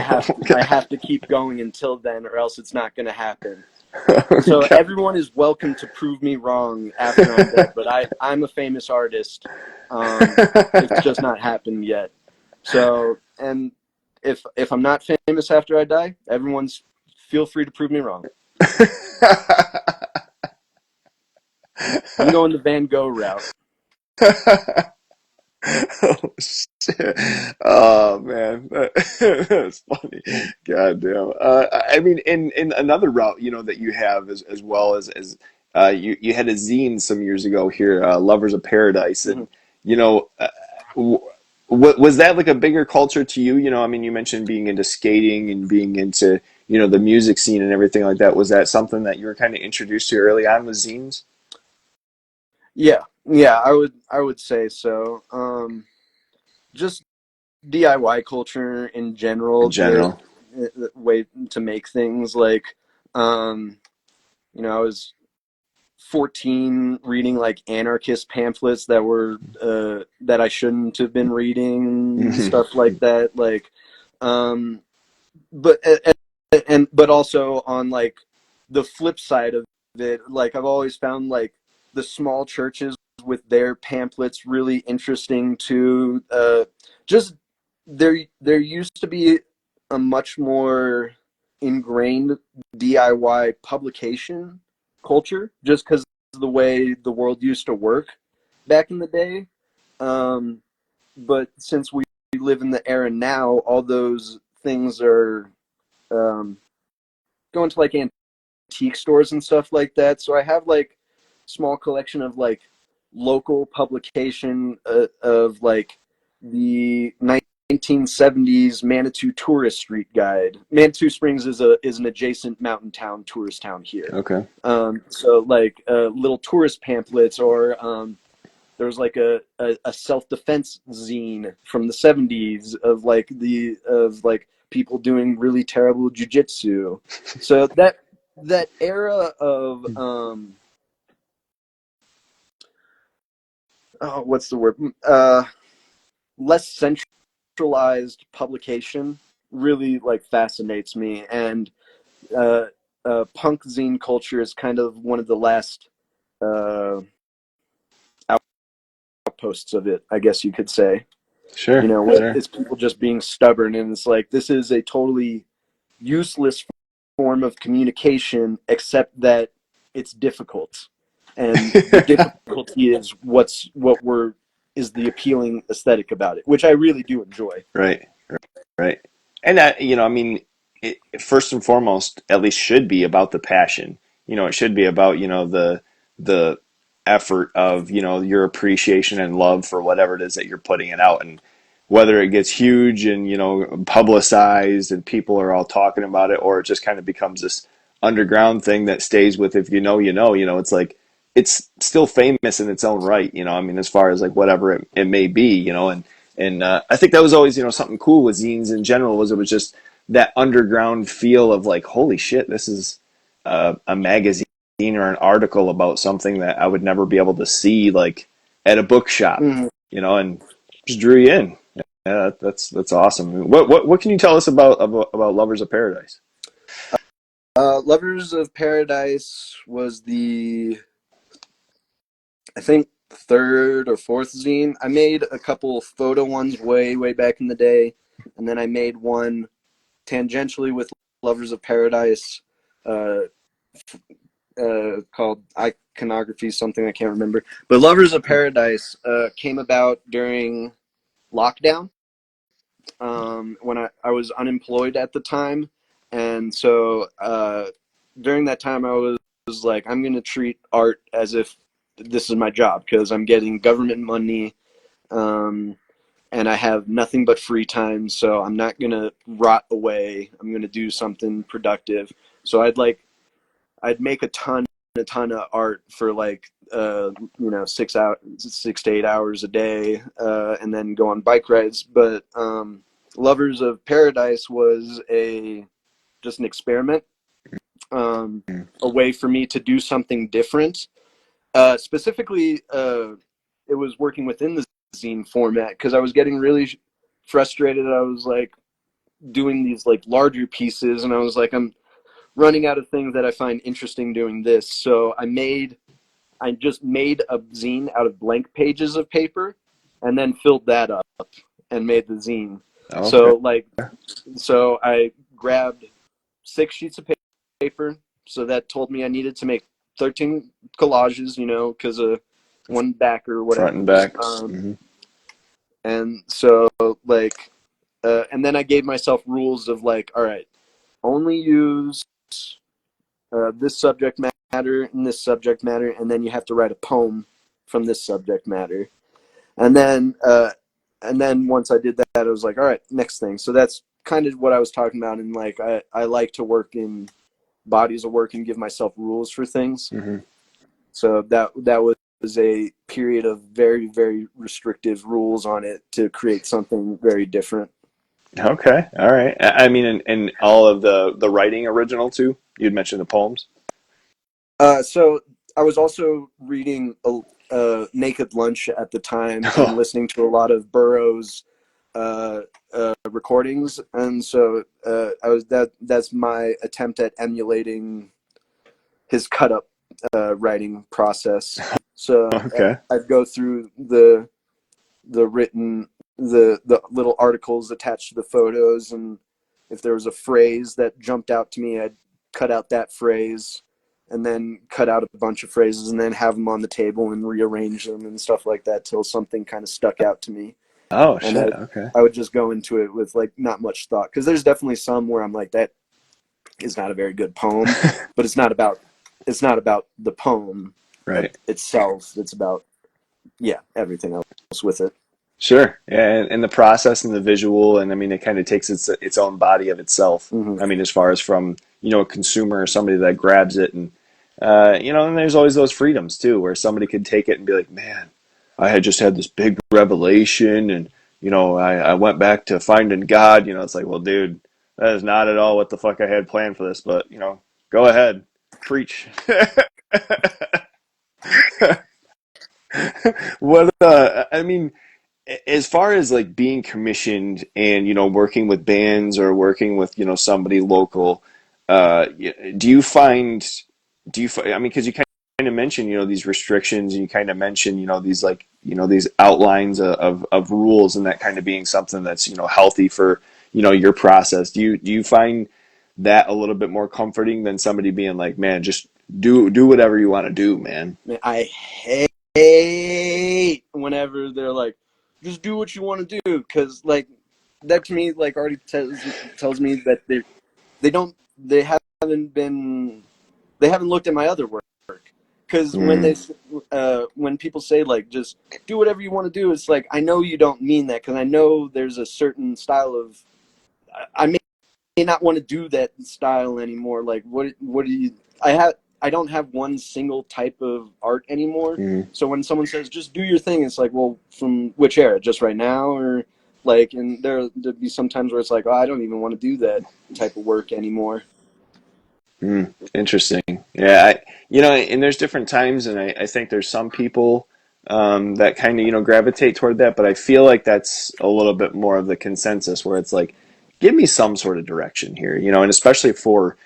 God. have to keep going until then, or else it's not going to happen. So God. everyone is welcome to prove me wrong after I'm dead, but I'm a famous artist. It's just not happened yet. So, and if I'm not famous after I die, everyone's feel free to prove me wrong. I'm going the Van Gogh route. Oh shit! Oh man, that's funny. God damn. I mean, in another route, that you have, as well as you had a zine some years ago here, Lovers of Paradise, Mm-hmm. and you know, w was that like a bigger culture to you? I mean, you mentioned being into skating and being into the music scene and everything like that. Was that something that you were kind of introduced to early on with zines Yeah, yeah, I would say so. Just DIY culture in in general, general? the way to make things like, um, I was 14 reading like anarchist pamphlets that I shouldn't have been reading, stuff like that. Like, um, but but also on like the flip side of it, like I've always found like the small churches with their pamphlets really interesting too. Just there used to be a much more ingrained DIY publication culture, just because of the way the world used to work back in the day. Um, but since we live in the era now, all those things are um, going to like antique stores and stuff like that. So I have like small collection of like local publication of like the 1970s Manitou Tourist Street Guide. Manitou Springs is an adjacent mountain town, tourist town here. Okay. So like little tourist pamphlets, or there was like a self-defense zine from the 70s of like people doing really terrible jujitsu. So that era of oh, what's the word, less centralized publication really like fascinates me. And uh, punk zine culture is kind of one of the last uh, outposts of it, I guess you could say. Sure. Sure. It's people just being stubborn, and it's like this is a totally useless form of communication, except that it's difficult, and the difficulty is what we're is the appealing aesthetic about it, which I really do enjoy. Right. Right. And that, I mean, it first and foremost, at least should be about the passion. It should be about, the effort of, your appreciation and love for whatever it is that you're putting it out. And whether it gets huge and, publicized and people are all talking about it, or it just kind of becomes this underground thing that stays with, if it's like, it's still famous in its own right, I mean, as far as like whatever it may be, and I think that was always, something cool with zines in general, was it was just that underground feel of like, holy shit, this is a magazine or an article about something that I would never be able to see like at a bookshop, Mhm. and just drew you in. Yeah, that's awesome. What can you tell us about Lovers of Paradise? Lovers of Paradise was I think, third or fourth zine. I made a couple photo ones way back in the day, and then I made one tangentially with Lovers of Paradise, uh, called Iconography, something I can't remember. But Lovers of Paradise came about during lockdown, when I was unemployed at the time. And so during that time, I was like, I'm going to treat art as if this is my job, because I'm getting government money, um, and I have nothing but free time. So I'm not going to rot away. I'm going to do something productive. So I'd make a ton of art for like 6 to 8 hours a day, and then go on bike rides. But Lovers of Paradise was a just an experiment, um, a way for me to do something different. Specifically, it was working within the zine format, because I was getting really frustrated. I was like doing these like larger pieces, and I was like, I'm running out of things that I find interesting doing this. So I just made a zine out of blank pages of paper, and then filled that up and made the zine. Okay. So I grabbed 6 sheets of paper. So that told me I needed to make 13 collages, because of one back or Front whatever. and back. Um, Mm-hmm. and so and then I gave myself rules of like, all right, only use this subject matter and this subject matter, and then you have to write a poem from this subject matter. And then once I did that, I was like, all right, next thing. So that's kind of what I was talking about. And like, I like to work in bodies of work and give myself rules for things. Mm-hmm. So that was a period of very restrictive rules on it to create something very different. Okay. All right. I mean, and all of the writing original too. You'd mentioned the poems. So I was also reading Naked Lunch at the time, and Oh, listening to a lot of Burroughs uh, recordings, and so that's my attempt at emulating his cut up writing process. So okay. I'd go through the written the little articles attached to the photos, and if there was a phrase that jumped out to me, I'd cut out that phrase, and then cut out a bunch of phrases, and then have them on the table and rearrange them and stuff like that till something kind of stuck out to me. Oh And shit. Okay. I would just go into it with like not much thought, because there's definitely some where I'm like, that is not a very good poem, but it's not about the poem Right. itself. It's about, yeah, everything else with it. Sure. Yeah, and the process and the visual, and I mean, it kind of takes its own body of itself. Hmm. I mean, as far as from a consumer or somebody that grabs it, and and there's always those freedoms too, where somebody could take it and be like, man, I had just had this big revelation, and I went back to finding God. It's like, well, dude, that is not at all what the fuck I had planned for this, but go ahead, preach. What I mean, as far as like being commissioned and working with bands or working with somebody local, do you find I mean, because you kind of mentioned these restrictions, and you kind of mentioned these like these outlines of rules, and that kind of being something that's healthy for your process. Do you find that a little bit more comforting than somebody being like, man, just do whatever you want to do, man? Man, I hate whenever they're like, just do what you want to do, because like that to me like already tells me that they don't they haven't been they haven't looked at my other work. Because Mm, when people say like just do whatever you want to do, it's like I know you don't mean that, because I know there's a certain style of I may not want to do that style anymore. Like what do you I don't have one single type of art anymore. mm, So when someone says just do your thing, it's like, well, from which era? Just right now? Or like, and there'd be some times where it's like, oh, I don't even want to do that type of work anymore. interesting. Yeah, and there's different times, and I think there's some people that kind of, gravitate toward that, but I feel like that's a little bit more of the consensus where it's like, give me some sort of direction here, and especially for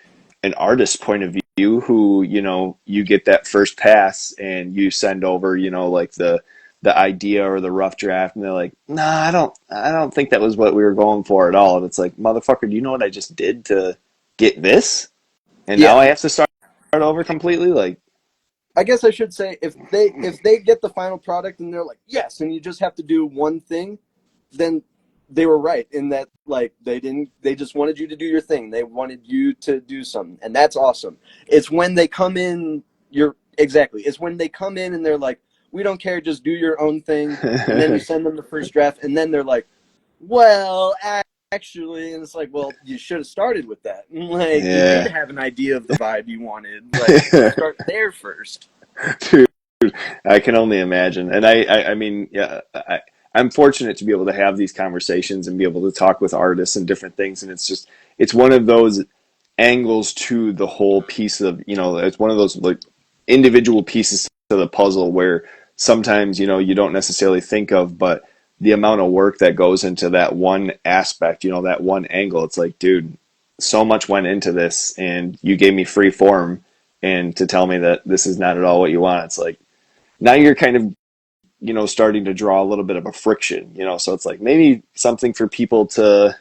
an artist's point of view who, you get that first pass and you send over, like the idea or the rough draft, and they're like, nah, I don't think that was what we were going for at all. And it's like, motherfucker, do you know what I just did to get this? And now Yeah, I have to start over completely? Like, I guess I should say if they get the final product and they're like yes, and you just have to do one thing, then they were right in that, like, they just wanted you to do your thing. They wanted you to do something, and that's awesome. It's when they come in, you're exactly. It's when they come in and they're like, we don't care, just do your own thing, and then you send them the first draft, and then they're like, well, actually, and it's like, well, you should have started with that. Like, you did yeah. have an idea of the vibe you wanted. Like, start there first. Dude, I can only imagine. And I mean, yeah, I'm fortunate to be able to have these conversations and be able to talk with artists and different things. And it's one of those angles to the whole piece of, it's one of those like individual pieces to the puzzle where sometimes, you don't necessarily think of, but the amount of work that goes into that one aspect, that one angle, it's like, dude, so much went into this and you gave me free form, and to tell me that this is not at all what you want, it's like, now you're kind of, starting to draw a little bit of a friction, so it's like maybe something for people to,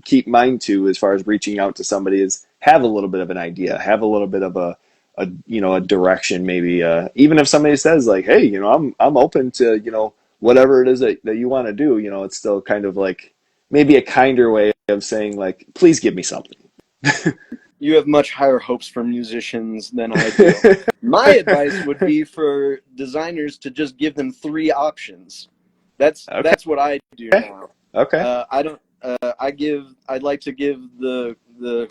keep mind to as far as reaching out to somebody is have a little bit of an idea, have a little bit of a direction, maybe, even if somebody says like, hey, I'm open to, whatever it is that you want to do, it's still kind of like maybe a kinder way of saying like, please give me something. You have much higher hopes for musicians than I do. My advice would be for designers to just give them three options. Okay. That's what I do now. Okay. I don't. I'd like to give the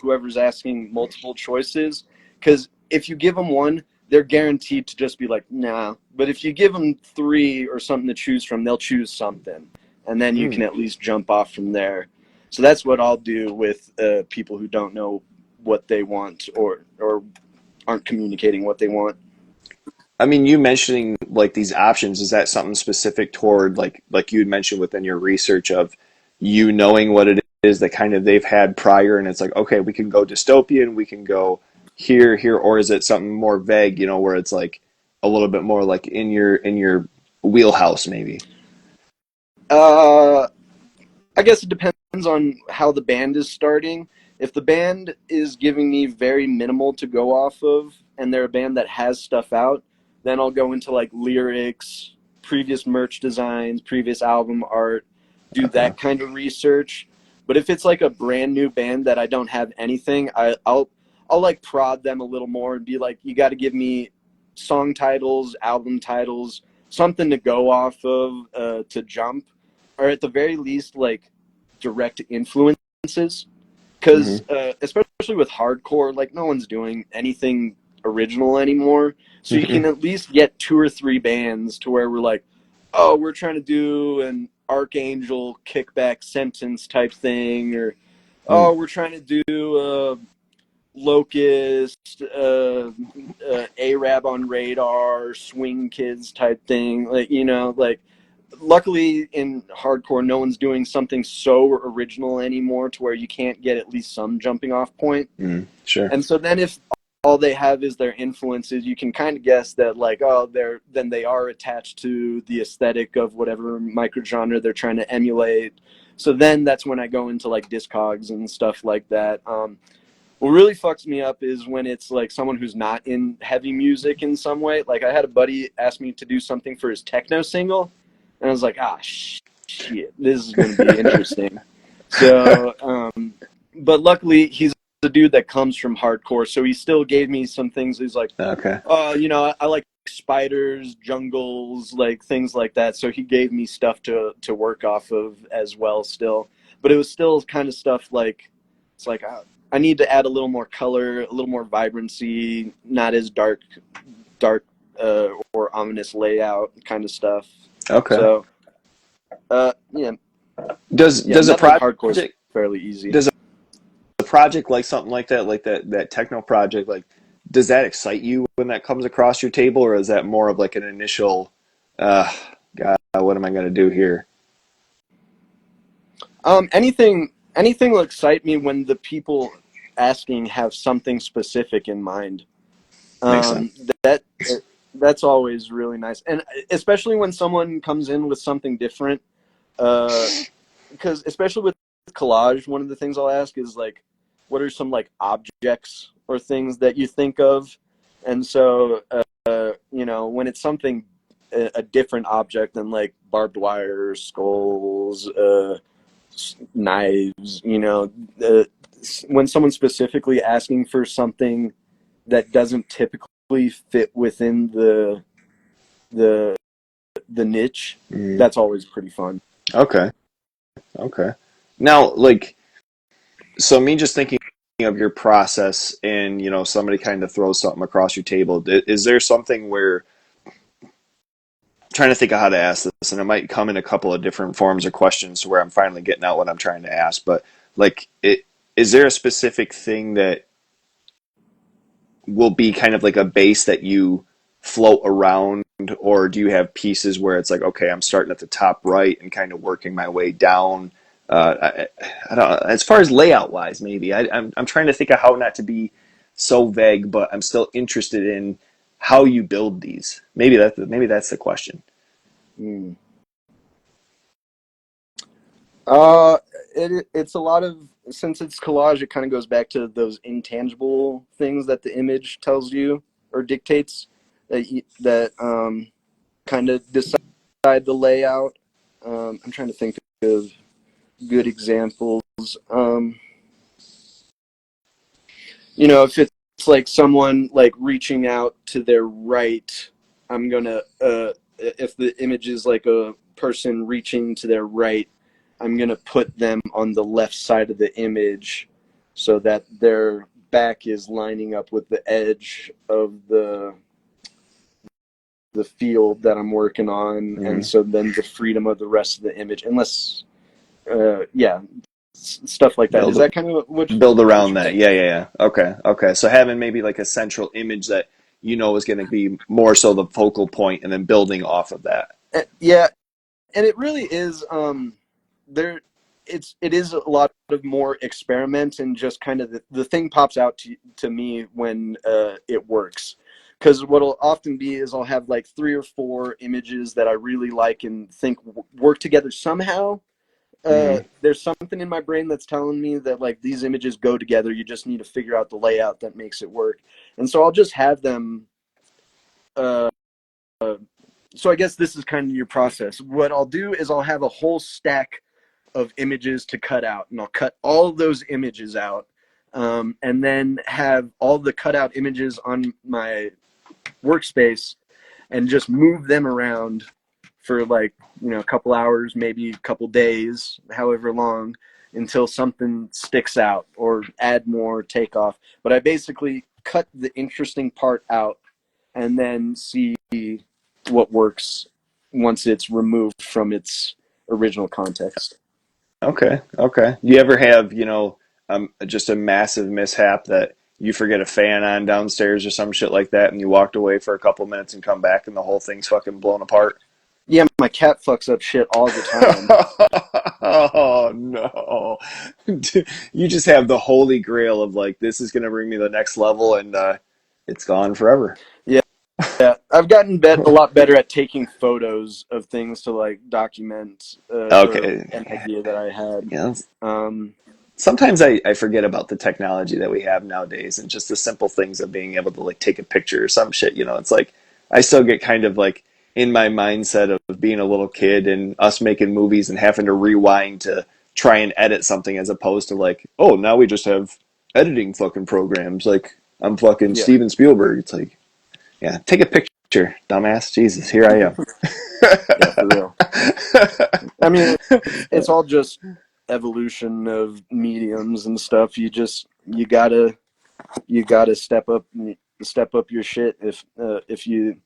whoever's asking multiple choices, because if you give them one, they're guaranteed to just be like, nah. But if you give them three or something to choose from, they'll choose something, and then you Hmm. can at least jump off from there. So that's what I'll do with people who don't know what they want, or aren't communicating what they want. I mean, you mentioning like these options, is that something specific toward like you had mentioned within your research of you knowing what it is that kind of they've had prior, and it's like, okay, we can go dystopian, we can go here, or is it something more vague, where it's like a little bit more like in your wheelhouse maybe? Uh, I guess it depends on how the band is starting. If the band is giving me very minimal to go off of, and they're a band that has stuff out, then I'll go into like lyrics, previous merch designs, previous album art, do Uh-huh. that kind of research. But if it's like a brand new band that I don't have anything, I'll like prod them a little more and be like, you got to give me song titles, album titles, something to go off of, to jump, or at the very least like direct influences, Hmm. because especially with hardcore, like no one's doing anything original anymore, so you can at least get two or three bands to where we're like, oh, we're trying to do an Archangel kickback sentence type thing, or oh, we're trying to do Locust, Arab on Radar, Swing Kids type thing, like, like, luckily in hardcore no one's doing something so original anymore to where you can't get at least some jumping off point. Sure. And so then if all they have is their influences, you can kind of guess that, like, oh, they are attached to the aesthetic of whatever microgenre they're trying to emulate. So then that's when I go into like Discogs and stuff like that. What really fucks me up is when it's like someone who's not in heavy music in some way. Like, I had a buddy ask me to do something for his techno single, and I was like, ah, shit, this is going to be interesting. So but luckily he's a dude that comes from hardcore, so he still gave me some things. He's like, Okay. I like spiders, jungles, like things like that. So he gave me stuff to work off of as well still. But it was still kind of stuff like, it's like I need to add a little more color, a little more vibrancy, not as dark or ominous layout kind of stuff. Okay. So yeah, yeah, Does a nothing hardcore is project fairly easy. does a project like something like that techno project, like, does that excite you when that comes across your table, or is that more of like an initial, uh, God, what am I going to do here? Anything will excite me when the people asking have something specific in mind. Makes sense. Um, that that's always really nice, and especially when someone comes in with something different. Uh, because especially with collage, one of the things I'll ask is like, what are some like objects or things that you think of? And so, when it's something a different object than like barbed wire, skulls, knives, when someone's specifically asking for something that doesn't typically fit within the the niche, Mm, that's always pretty fun. okay. Okay. Now, like, so me just thinking of your process, and somebody kind of throws something across your table. Is there something where, trying to think of how to ask this, and it might come in a couple of different forms or questions to where I'm finally getting out what I'm trying to ask. But like, is there a specific thing that will be kind of like a base that you float around, or do you have pieces where it's like, okay, I'm starting at the top right and kind of working my way down? I don't. As far as layout wise, maybe I'm trying to think of how not to be so vague, but I'm still interested in how you build these. Maybe that's the question. Mm. Uh, it's a lot of, since it's collage, it kind of goes back to those intangible things that the image tells you or dictates that kind of decide the layout. I'm trying to think of good examples. Um, if it's like someone like reaching out to their right, I'm gonna if the image is like a person reaching to their right, I'm gonna put them on the left side of the image so that their back is lining up with the edge of the field that I'm working on, and Mm. so then the freedom of the rest of the image, unless yeah, stuff like that. Is Build that kind of build what around you're that. saying? Yeah. Okay. So having maybe like a central image that is going to be more so the focal point, and then building off of that. Yeah, and it really is there it is a lot of more experiment, and just kind of the thing pops out to me when it works, because what'll often be is I'll have like three or four images that I really like and think work together somehow. Mm-hmm. There's something in my brain that's telling me that like these images go together, you just need to figure out the layout that makes it work, and so I'll just have them uh, so I guess this is kind of your process. What I'll do is I'll have a whole stack of images to cut out, and I'll cut all of those images out, and then have all the cutout images on my workspace, and just move them around for like a couple hours, maybe a couple days, however long, until something sticks out or add more, take off. But I basically cut the interesting part out and then see what works once it's removed from its original context. Okay. Do you ever have just a massive mishap that you forget a fan on downstairs or some shit like that, and you walked away for a couple minutes and come back and the whole thing's fucking blown apart? Yeah, my cat fucks up shit all the time. Oh no. You just have the holy grail of like, this is gonna bring me to the next level, and it's gone forever. Yeah, yeah. I've gotten a lot better at taking photos of things to like document or Okay. an idea that I had. Yeah. Um, Sometimes I forget about the technology that we have nowadays, and just the simple things of being able to like take a picture or some shit. It's like I still get kind of like in my mindset of being a little kid and us making movies and having to rewind to try and edit something as opposed to like, oh, now we just have editing fucking programs. Like I'm fucking Yeah, Steven Spielberg. It's like, yeah, take a picture, dumbass. Jesus, here I yeah, for real. am. I mean, it's all just evolution of mediums and stuff. You gotta step up your shit if you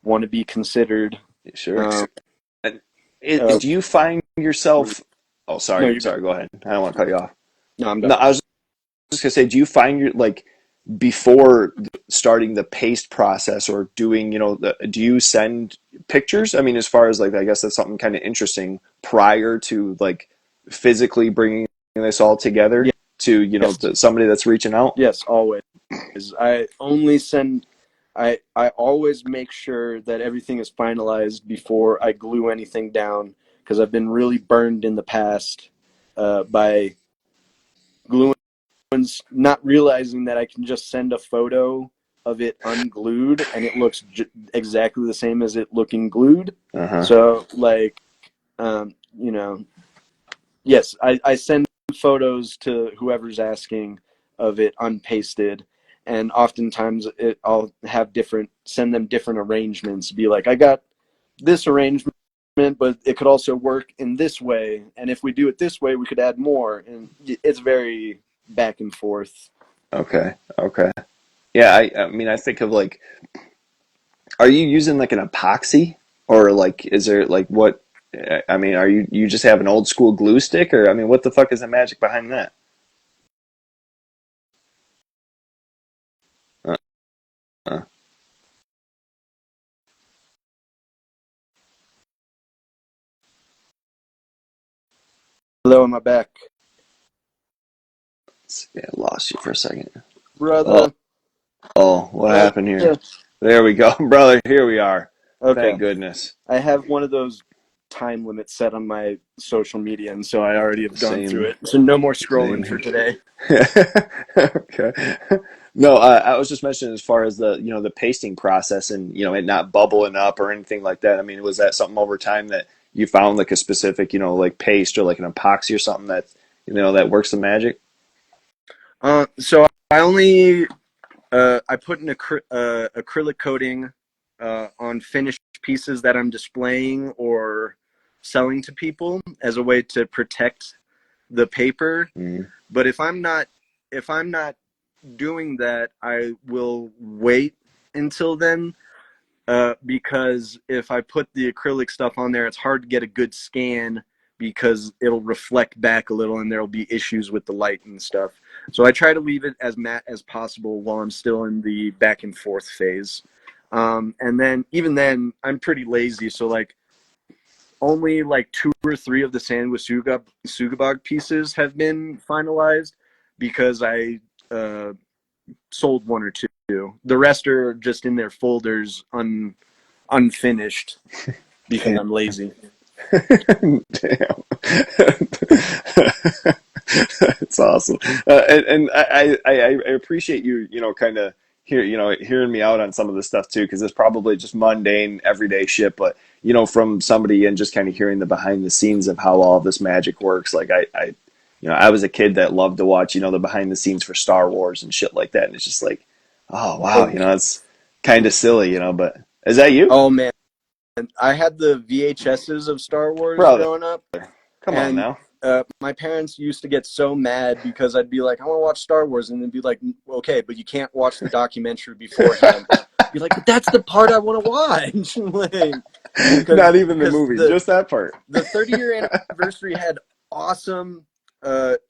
want to be considered. Sure. Um, Do you find yourself? Oh, no, sorry, you're good. sorry. Go ahead. I don't want to cut you off. No, I'm No, done. I was just gonna say, do you find your like before starting the paste process or doing, do you send pictures? I mean, as far as like, I guess that's something kind of interesting prior to like physically bringing this all Yeah, together to, yes, somebody that's reaching out. yes, always. I only send. I always make sure that everything is finalized before I glue anything down because I've been really burned in the past by gluing, not realizing that I can just send a photo of it unglued and it looks exactly the same as it looking glued. Uh huh. So like, you know, yes, I send photos to whoever's asking of it unpasted, and oftentimes I'll have send them different arrangements. Be like, I got this arrangement, but it could also work in this way, and if we do it this way, we could add more, and it's very back and forth. Okay. Okay. Yeah. I mean, I think of like, are you using like an epoxy or like is there like what? I mean, are you just have an old school glue stick or I mean, what the fuck is the magic behind that? Uh, uh, Hello, in my back, yeah, lost you for a second. Oh, brother. oh, what happened Yeah. here? There we go, brother. Here we are. Okay. Thank goodness. I have one of those time limits set on my social media, and so I already have gone through Same, it. So no more same scrolling for here. today. Okay. No, I was just mentioning as far as the the pasting process and it not bubbling up or anything like that. I mean, was that something over time that you found like a specific like paste or like an epoxy or something that that works the magic? So I only I put an acrylic coating on finished pieces that I'm displaying or selling to people as a way to protect the paper. Mm, But if I'm not doing that, I will wait until then because if I put the acrylic stuff on there, it's hard to get a good scan because it'll reflect back a little and there'll be issues with the light and stuff. So I try to leave it as matte as possible while I'm still in the back and forth phase. And then even then, I'm pretty lazy. So like only like two or three of the Sanguisugabogg pieces have been finalized because I sold one or two. The rest are just in their folders unfinished because damn. I'm lazy. Damn. It's awesome. And I appreciate you, kind of hearing me out on some of this stuff too, because it's probably just mundane, everyday shit. But, from somebody and just kind of hearing the behind the scenes of how all this magic works. Like I was a kid that loved to watch, the behind the scenes for Star Wars and shit like that. And it's just like, oh, wow, Oh, it's kind of silly, but is that you? oh man, I had the VHSs of Star Wars Brother, growing up, come on and now. my parents used to get so mad because I'd be like, I want to watch Star Wars, and they'd be like, okay, but you can't watch the documentary beforehand. Be like, but that's the part I want to watch, like, Not even the because movie, just that part. the 30-year anniversary had awesome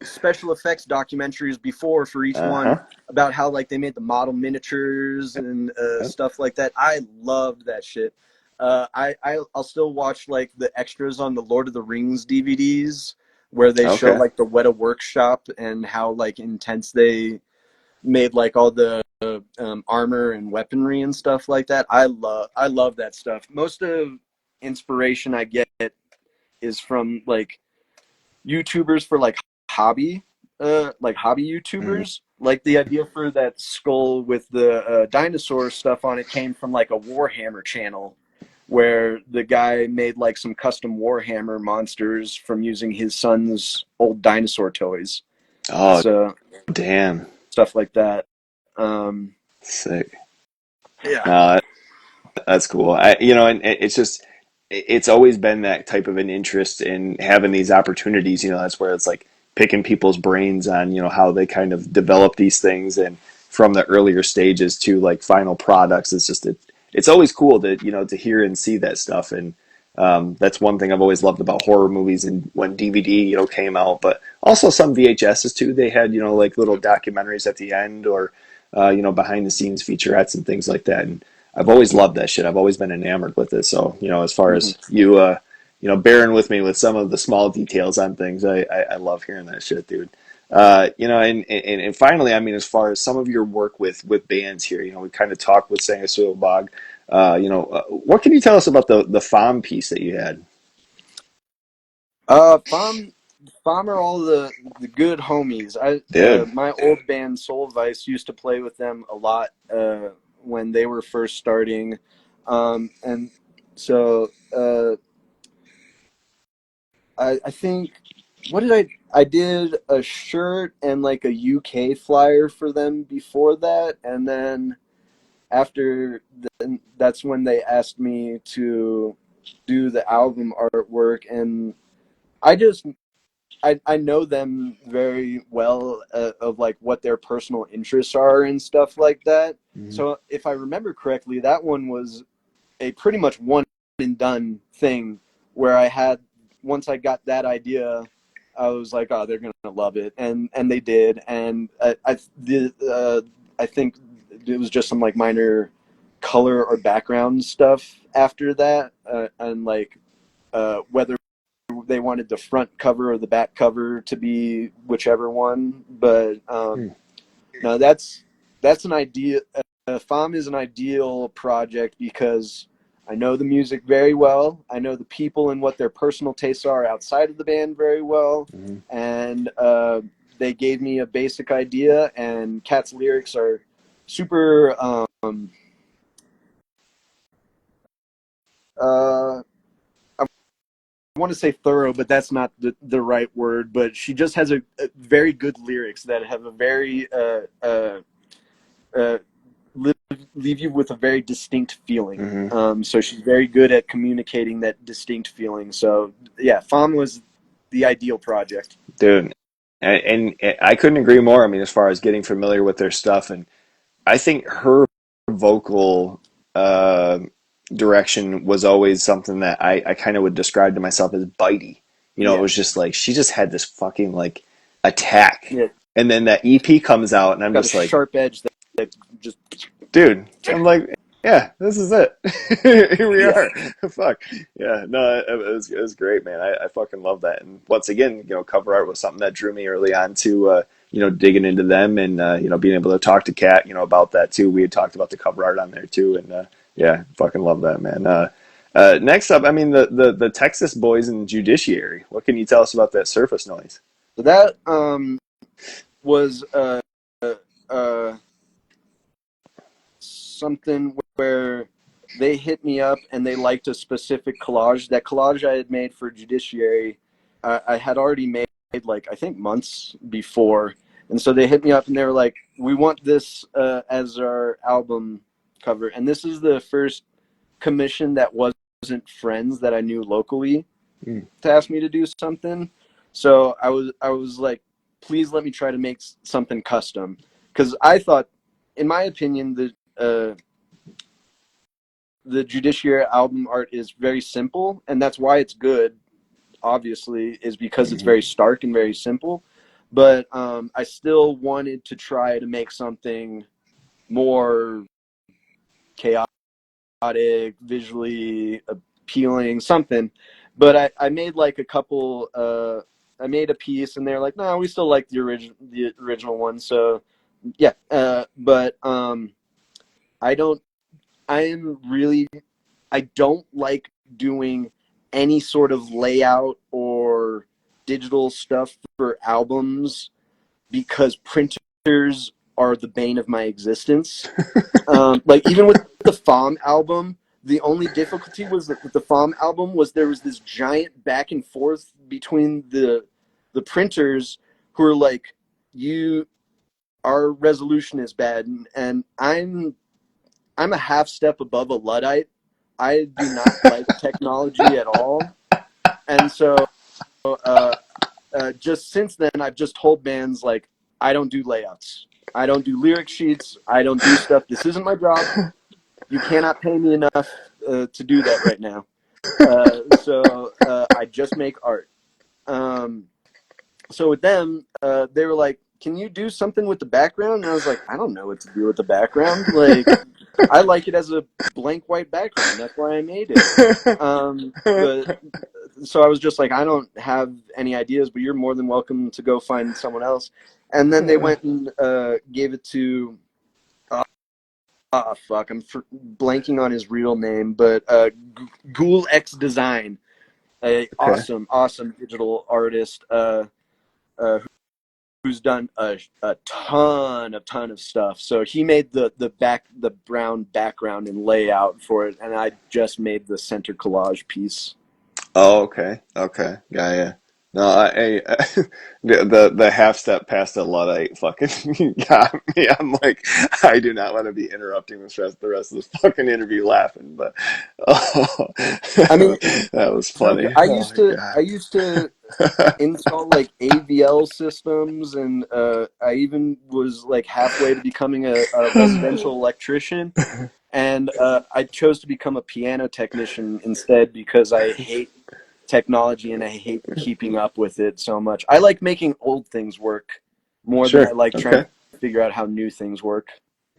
special effects documentaries before for each one Uh-huh. about how like they made the model miniatures and stuff like that. I loved that shit. I'll still watch like the extras on the Lord of the Rings DVDs where they show Okay. like the Weta workshop and how like intense they made like all the armor and weaponry and stuff like that. I love that stuff. Most of inspiration I get is from like YouTubers for like hobby Mm. YouTubers. Like the idea for that skull with the dinosaur stuff on it came from like a Warhammer channel. where the guy made like some custom Warhammer monsters from using his son's old dinosaur toys. Oh, So damn. stuff like that. Um, Sick. yeah. No, that's cool. And it's just it's always been that type of an interest in having these opportunities. That's where it's like picking people's brains on how they kind of develop these things, and from the earlier stages to like final products. It's always cool to hear and see that stuff. And that's one thing I've always loved about horror movies, and when DVD came out, but also some VHSs too. They had like little documentaries at the end, or behind the scenes featurettes and things like that. And I've always loved that shit. I've always been enamored with it. So, as far Mm-hmm. as you, bearing with me with some of the small details on things, I love hearing that shit, dude. And finally, I mean, as far as some of your work with bands here, we kind of talked with Sanguisugabogg. What can you tell us about the Faim piece that you had? Faim are all the good homies. Dude. My old band Soul Vice used to play with them a lot when they were first starting, and so I think what did I did a shirt and like a UK flyer for them before that, and then after that's when they asked me to do the album artwork, and I just I know them very well of like what their personal interests are and stuff like that. Mm-hmm. So if I remember correctly, that one was a pretty much one and done thing where I had once I got that idea, I was like, oh, they're gonna love it, and they did, and I think it was just some like minor color or background stuff after that, and like whether they wanted the front cover or the back cover to be whichever one. But no, that's an idea. Faim is an ideal project because I know the music very well. I know the people and what their personal tastes are outside of the band very well, Mm-hmm. and they gave me a basic idea. And Cat's lyrics are super. Uh, I want to say thorough, but that's not the right word. But she just has a very good lyrics that have a very uh, live, leave you with a very distinct feeling. Mm-hmm. So she's very good at communicating that distinct feeling. So yeah, Faim was the ideal project. Dude, and I couldn't agree more. I mean, as far as getting familiar with their stuff, and I think her vocal uh, direction was always something that I kind of would describe to myself as bitey. It Yeah, was just like she just had this fucking like attack, yeah, and then that EP comes out, and I'm got a just like, sharp edge that just dude, I'm like, yeah, this is it. Here we yeah. are. Fuck. Yeah, no, it was great, man. I fucking love that. And once again, cover art was something that drew me early on to, digging into them, and, being able to talk to Kat, about that too. We had talked about the cover art on there too. And, yeah, fucking love that, man. Next up, I mean, the Texas Boys in Judiciary. What can you tell us about that Surface Noise? So that was uh, something where they hit me up and they liked a specific collage. That collage I had made for Judiciary, I had already made like I think months before, and so they hit me up and they were like, "We want this as our album cover." And this is the first commission that wasn't friends that I knew locally Mm. to ask me to do something. So I was like, "Please let me try to make something custom," because I thought, in my opinion, the Judiciary album art is very simple, and that's why it's good. Obviously, is because it's Mm-hmm. very stark and very simple. But I still wanted to try to make something more chaotic, visually appealing, something. But I made like a couple. I made a piece, and they're like, "No, we still like the original one." So yeah, but I don't. I am really I don't like doing any sort of layout or digital stuff for albums because printers are the bane of my existence. Like even with the Faim album, The only difficulty was that with the Faim album was there was this giant back and forth between the printers who were like, "You, our resolution is bad," and I'm a half step above a Luddite. I do not like technology at all, and so just since then, I've just told bands like, I don't do layouts, I don't do lyric sheets, I don't do stuff. This isn't my job. You cannot pay me enough to do that right now. So I just make art. So with them, they were like, "Can you do something with the background?" And I was like, "I don't know what to do with the background. Like, I like it as a blank white background. That's why I made it." But so I was just like, "I don't have any ideas, but you're more than welcome to go find someone else." And then they went and gave it to. Fuck! I'm blanking on his real name, but Ghoul X Design, a Okay. awesome digital artist. Uh, who's done a ton of stuff. So he made the brown background and layout for it, and I just made the center collage piece. Oh, okay. Okay. Yeah, yeah. No, the half step past a Luddite fucking got me. I'm like, I do not want to be interrupting the rest of this fucking interview laughing, but oh, I mean, that was so funny. I Oh used my to God. I used to install like AVL systems, and I even was like halfway to becoming a residential electrician. And I chose to become a piano technician instead because I hate technology and I hate keeping up with it so much. I like making old things work more than I Sure. like trying Okay. to figure out how new things work.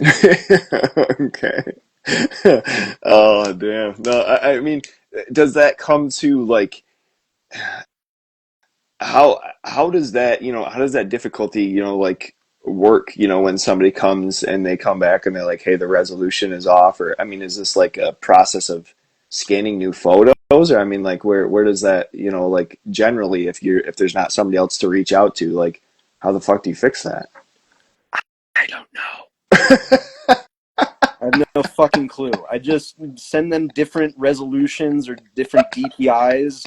Okay. Oh, damn. No, I mean, does that come to like how does that how does that difficulty like work when somebody comes and they come back and they're like, hey, the resolution is off, or I mean, is this like a process of scanning new photos, or I mean, like where does that like generally, if there's not somebody else to reach out to, like how the fuck do you fix that? I don't know. I have no fucking clue. I just send them different resolutions or different DPIs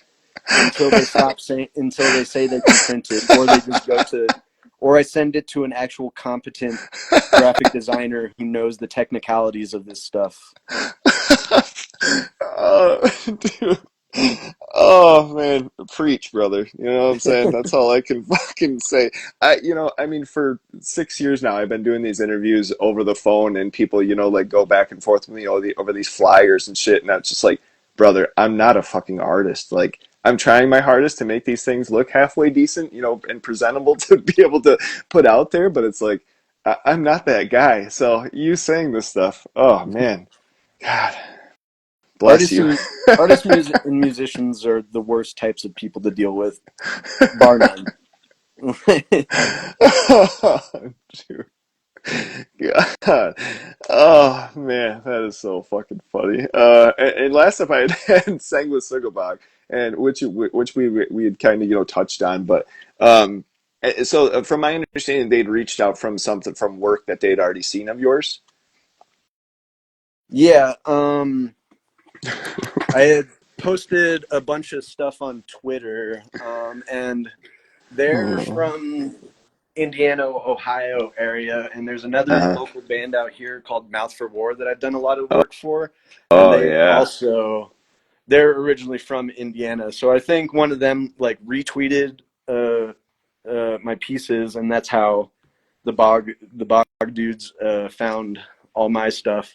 until they say they can print it, or they just go to, or I send it to an actual competent graphic designer who knows the technicalities of this stuff. Dude. Oh man, preach, brother. You know what I'm saying? That's all I can fucking say. I mean, for 6 years now, I've been doing these interviews over the phone, and people, like go back and forth with me over these flyers and shit, and I'm just like, brother, I'm not a fucking artist. Like, I'm trying my hardest to make these things look halfway decent, and presentable to be able to put out there, but it's like, I'm not that guy. So you saying this stuff, oh man, God. Bless artists you. and and musicians are the worst types of people to deal with, bar none. Dude. God. Oh man, that is so fucking funny. And last time I had Sanguisugabogg, and which we had kind of touched on, but so from my understanding, they'd reached out from something from work that they'd already seen of yours. Yeah, I had posted a bunch of stuff on Twitter, and they're Oh, from Indiana, Ohio area, and there's another uh-huh. local band out here called Mouth for War that I've done a lot of Oh, work for, and oh yeah. they're originally from Indiana, so I think one of them like retweeted my pieces, and that's how the bog dudes found all my stuff,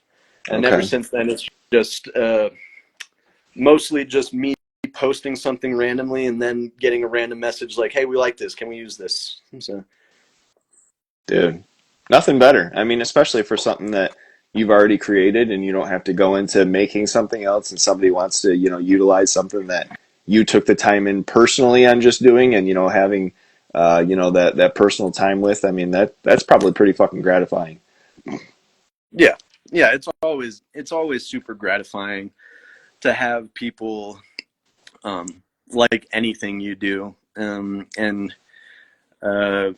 and ever Okay. since then it's just mostly just me posting something randomly and then getting a random message like, "Hey, we like this. Can we use this?" So Dude, nothing better. I mean, especially for something that you've already created and you don't have to go into making something else and somebody wants to, utilize something that you took the time in personally on just doing and, having, that personal time with. I mean, that's probably pretty fucking gratifying. yeah, yeah, it's always super gratifying to have people like anything you do, and uh,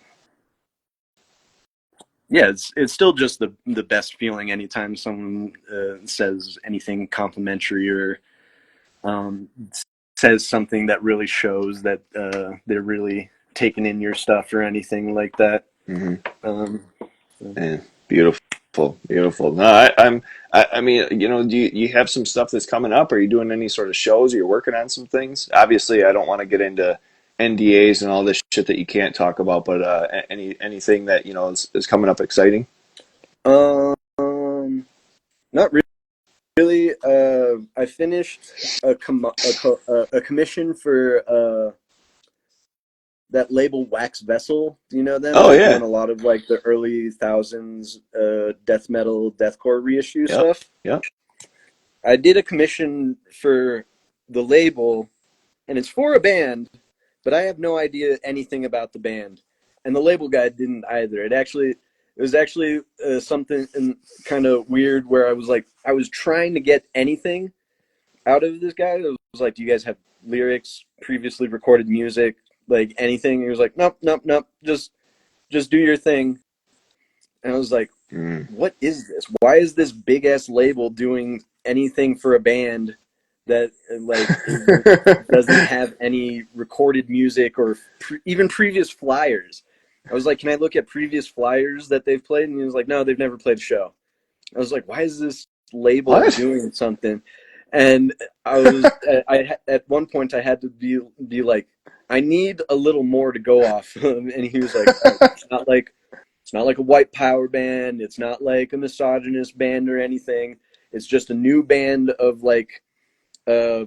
Yeah, it's still just the best feeling anytime someone says anything complimentary or um, says something that really shows that they're really taking in your stuff or anything like that. Mm-hmm. Um, so. Yeah, beautiful, beautiful. No, I mean, do you have some stuff that's coming up? Are you doing any sort of shows? Are you working on some things? Obviously, I don't want to get into NDAs and all this shit that you can't talk about, but anything that is coming up exciting? Not really. I finished a commission for that label Wax Vessel. Do you know them? Oh They're doing yeah, a lot of like the early thousands death metal, deathcore reissue yep, stuff. yep. I did a commission for the label, and it's for a band, but I have no idea anything about the band, and the label guy didn't either. It was actually something kind of weird where I was trying to get anything out of this guy. It was like, do you guys have lyrics, previously recorded music, like anything? And he was like, nope, nope, nope, just do your thing. And I was like, Mm. what is this? Why is this big ass label doing anything for a band that doesn't have any recorded music or even previous flyers? I was like, can I look at previous flyers that they've played? And he was like, no, they've never played a show. I was like, why is this label What? doing something? And I at one point I had to be like, I need a little more to go off. And he was like, oh, it's not like a white power band. It's not like a misogynist band or anything. It's just a new band of like uh,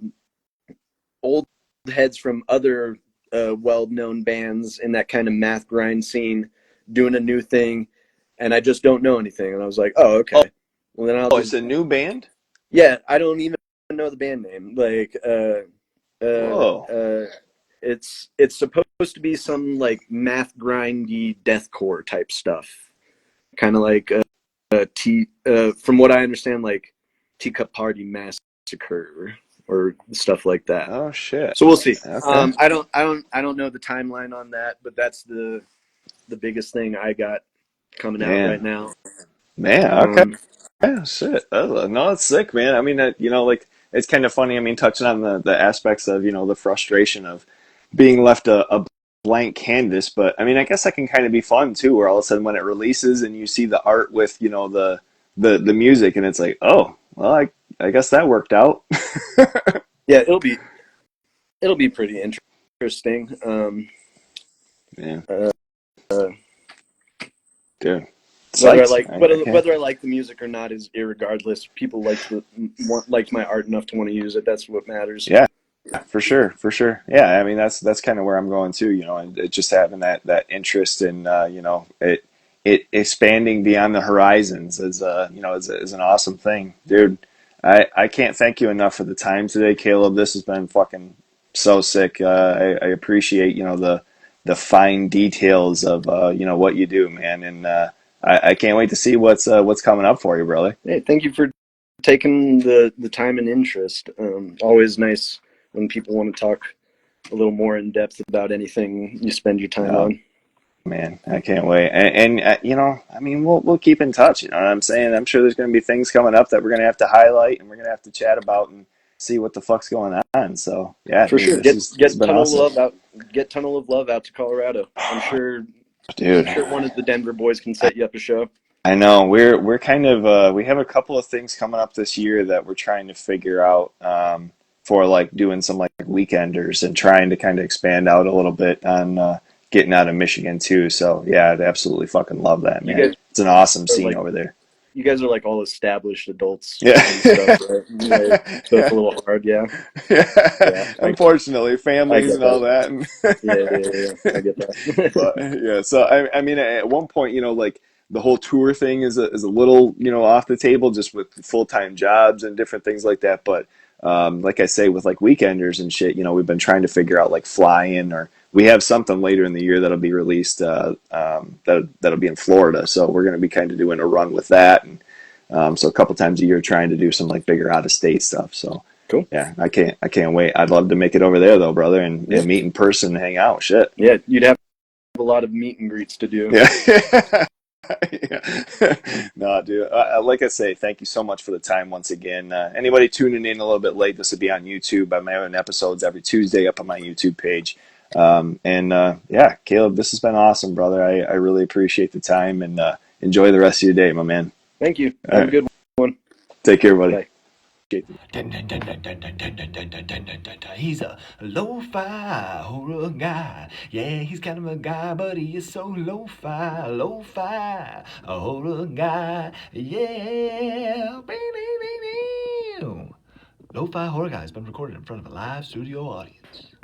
old heads from other well-known bands in that kind of math grind scene doing a new thing, and I just don't know anything. And I was like, oh, Oh, okay. Well, then I'll it's just a new band? yeah. I don't even know the band name. Uh, Whoa. uh, it's supposed to be some like math grindy deathcore type stuff, kind of like from what I understand, like Teacup Party Massacre or stuff like that. Oh shit. So we'll see. Okay. I don't know the timeline on that, but that's the biggest thing I got coming out right Man. now. Man, okay. Um, Yeah, shit. No, it's sick, man. I mean, like, it's kind of funny. I mean, touching on the aspects of, the frustration of being left a blank canvas. But I mean, I guess that can kind of be fun too, where all of a sudden when it releases and you see the art with, the music, and it's like, oh, well, I guess that worked out. yeah, it'll be pretty interesting. Yeah, Uh, uh, dude. whether Psyched. I can't. whether I like the music or not is irregardless. People liked my art enough to want to use it. That's what matters. Yeah. For sure, for sure. Yeah, I mean that's kind of where I'm going too. And just having that interest in it expanding beyond the horizons is an awesome thing, dude. I can't thank you enough for the time today, Caleb. This has been fucking so sick. I appreciate the fine details of what you do, man, and I can't wait to see what's coming up for you, brother. Hey, thank you for taking the time and interest. Always nice when people want to talk a little more in depth about anything you spend your time Oh, on. man, I can't wait. And I mean, we'll keep in touch. You know what I'm saying? I'm sure there's going to be things coming up that we're going to have to highlight and we're going to have to chat about and see what the fuck's going on. So yeah, For dude, sure, this has get been tunnel awesome, love out. Get tunnel of love out to Colorado. I'm dude. sure one of the Denver boys can set you up a show. I know we're kind of we have a couple of things coming up this year that we're trying to figure out for like doing some like weekenders and trying to kind of expand out a little bit on getting out of Michigan too. So yeah, I'd absolutely fucking love that, You man. guys It's an awesome are scene like over there. you guys are like all established adults Yeah. and stuff, right? Like, so it's a little hard. Yeah, yeah. Yeah. Unfortunately, I families get and all that. that. Yeah. I get But that. yeah, so I mean, at one point, like the whole tour thing is a little, off the table just with full-time jobs and different things like that. But like I say, with like weekenders and shit, we've been trying to figure out like fly-in, or we have something later in the year that'll be released that'll be in Florida. So we're going to be kind of doing a run with that, and so a couple times a year trying to do some like bigger out-of-state stuff. So Cool. yeah, I can't wait. I'd love to make it over there though, brother, and, Yeah, and meet in person and hang out. Shit. yeah. You'd have a lot of meet and greets to do. Yeah. No, dude. Like I say, thank you so much for the time once again. Anybody tuning in a little bit late, this will be on YouTube. I'm having episodes every Tuesday up on my YouTube page. Yeah, Caleb, this has been awesome, brother. I really appreciate the time and enjoy the rest of your day, my man. Thank you. All Have a right. good one. Take care, buddy. Bye. He's a lo-fi horror guy. Yeah, he's kind of a guy, but he is so lo-fi, lo-fi a horror guy. Yeah. Lo-fi horror guy has been recorded in front of a live studio audience.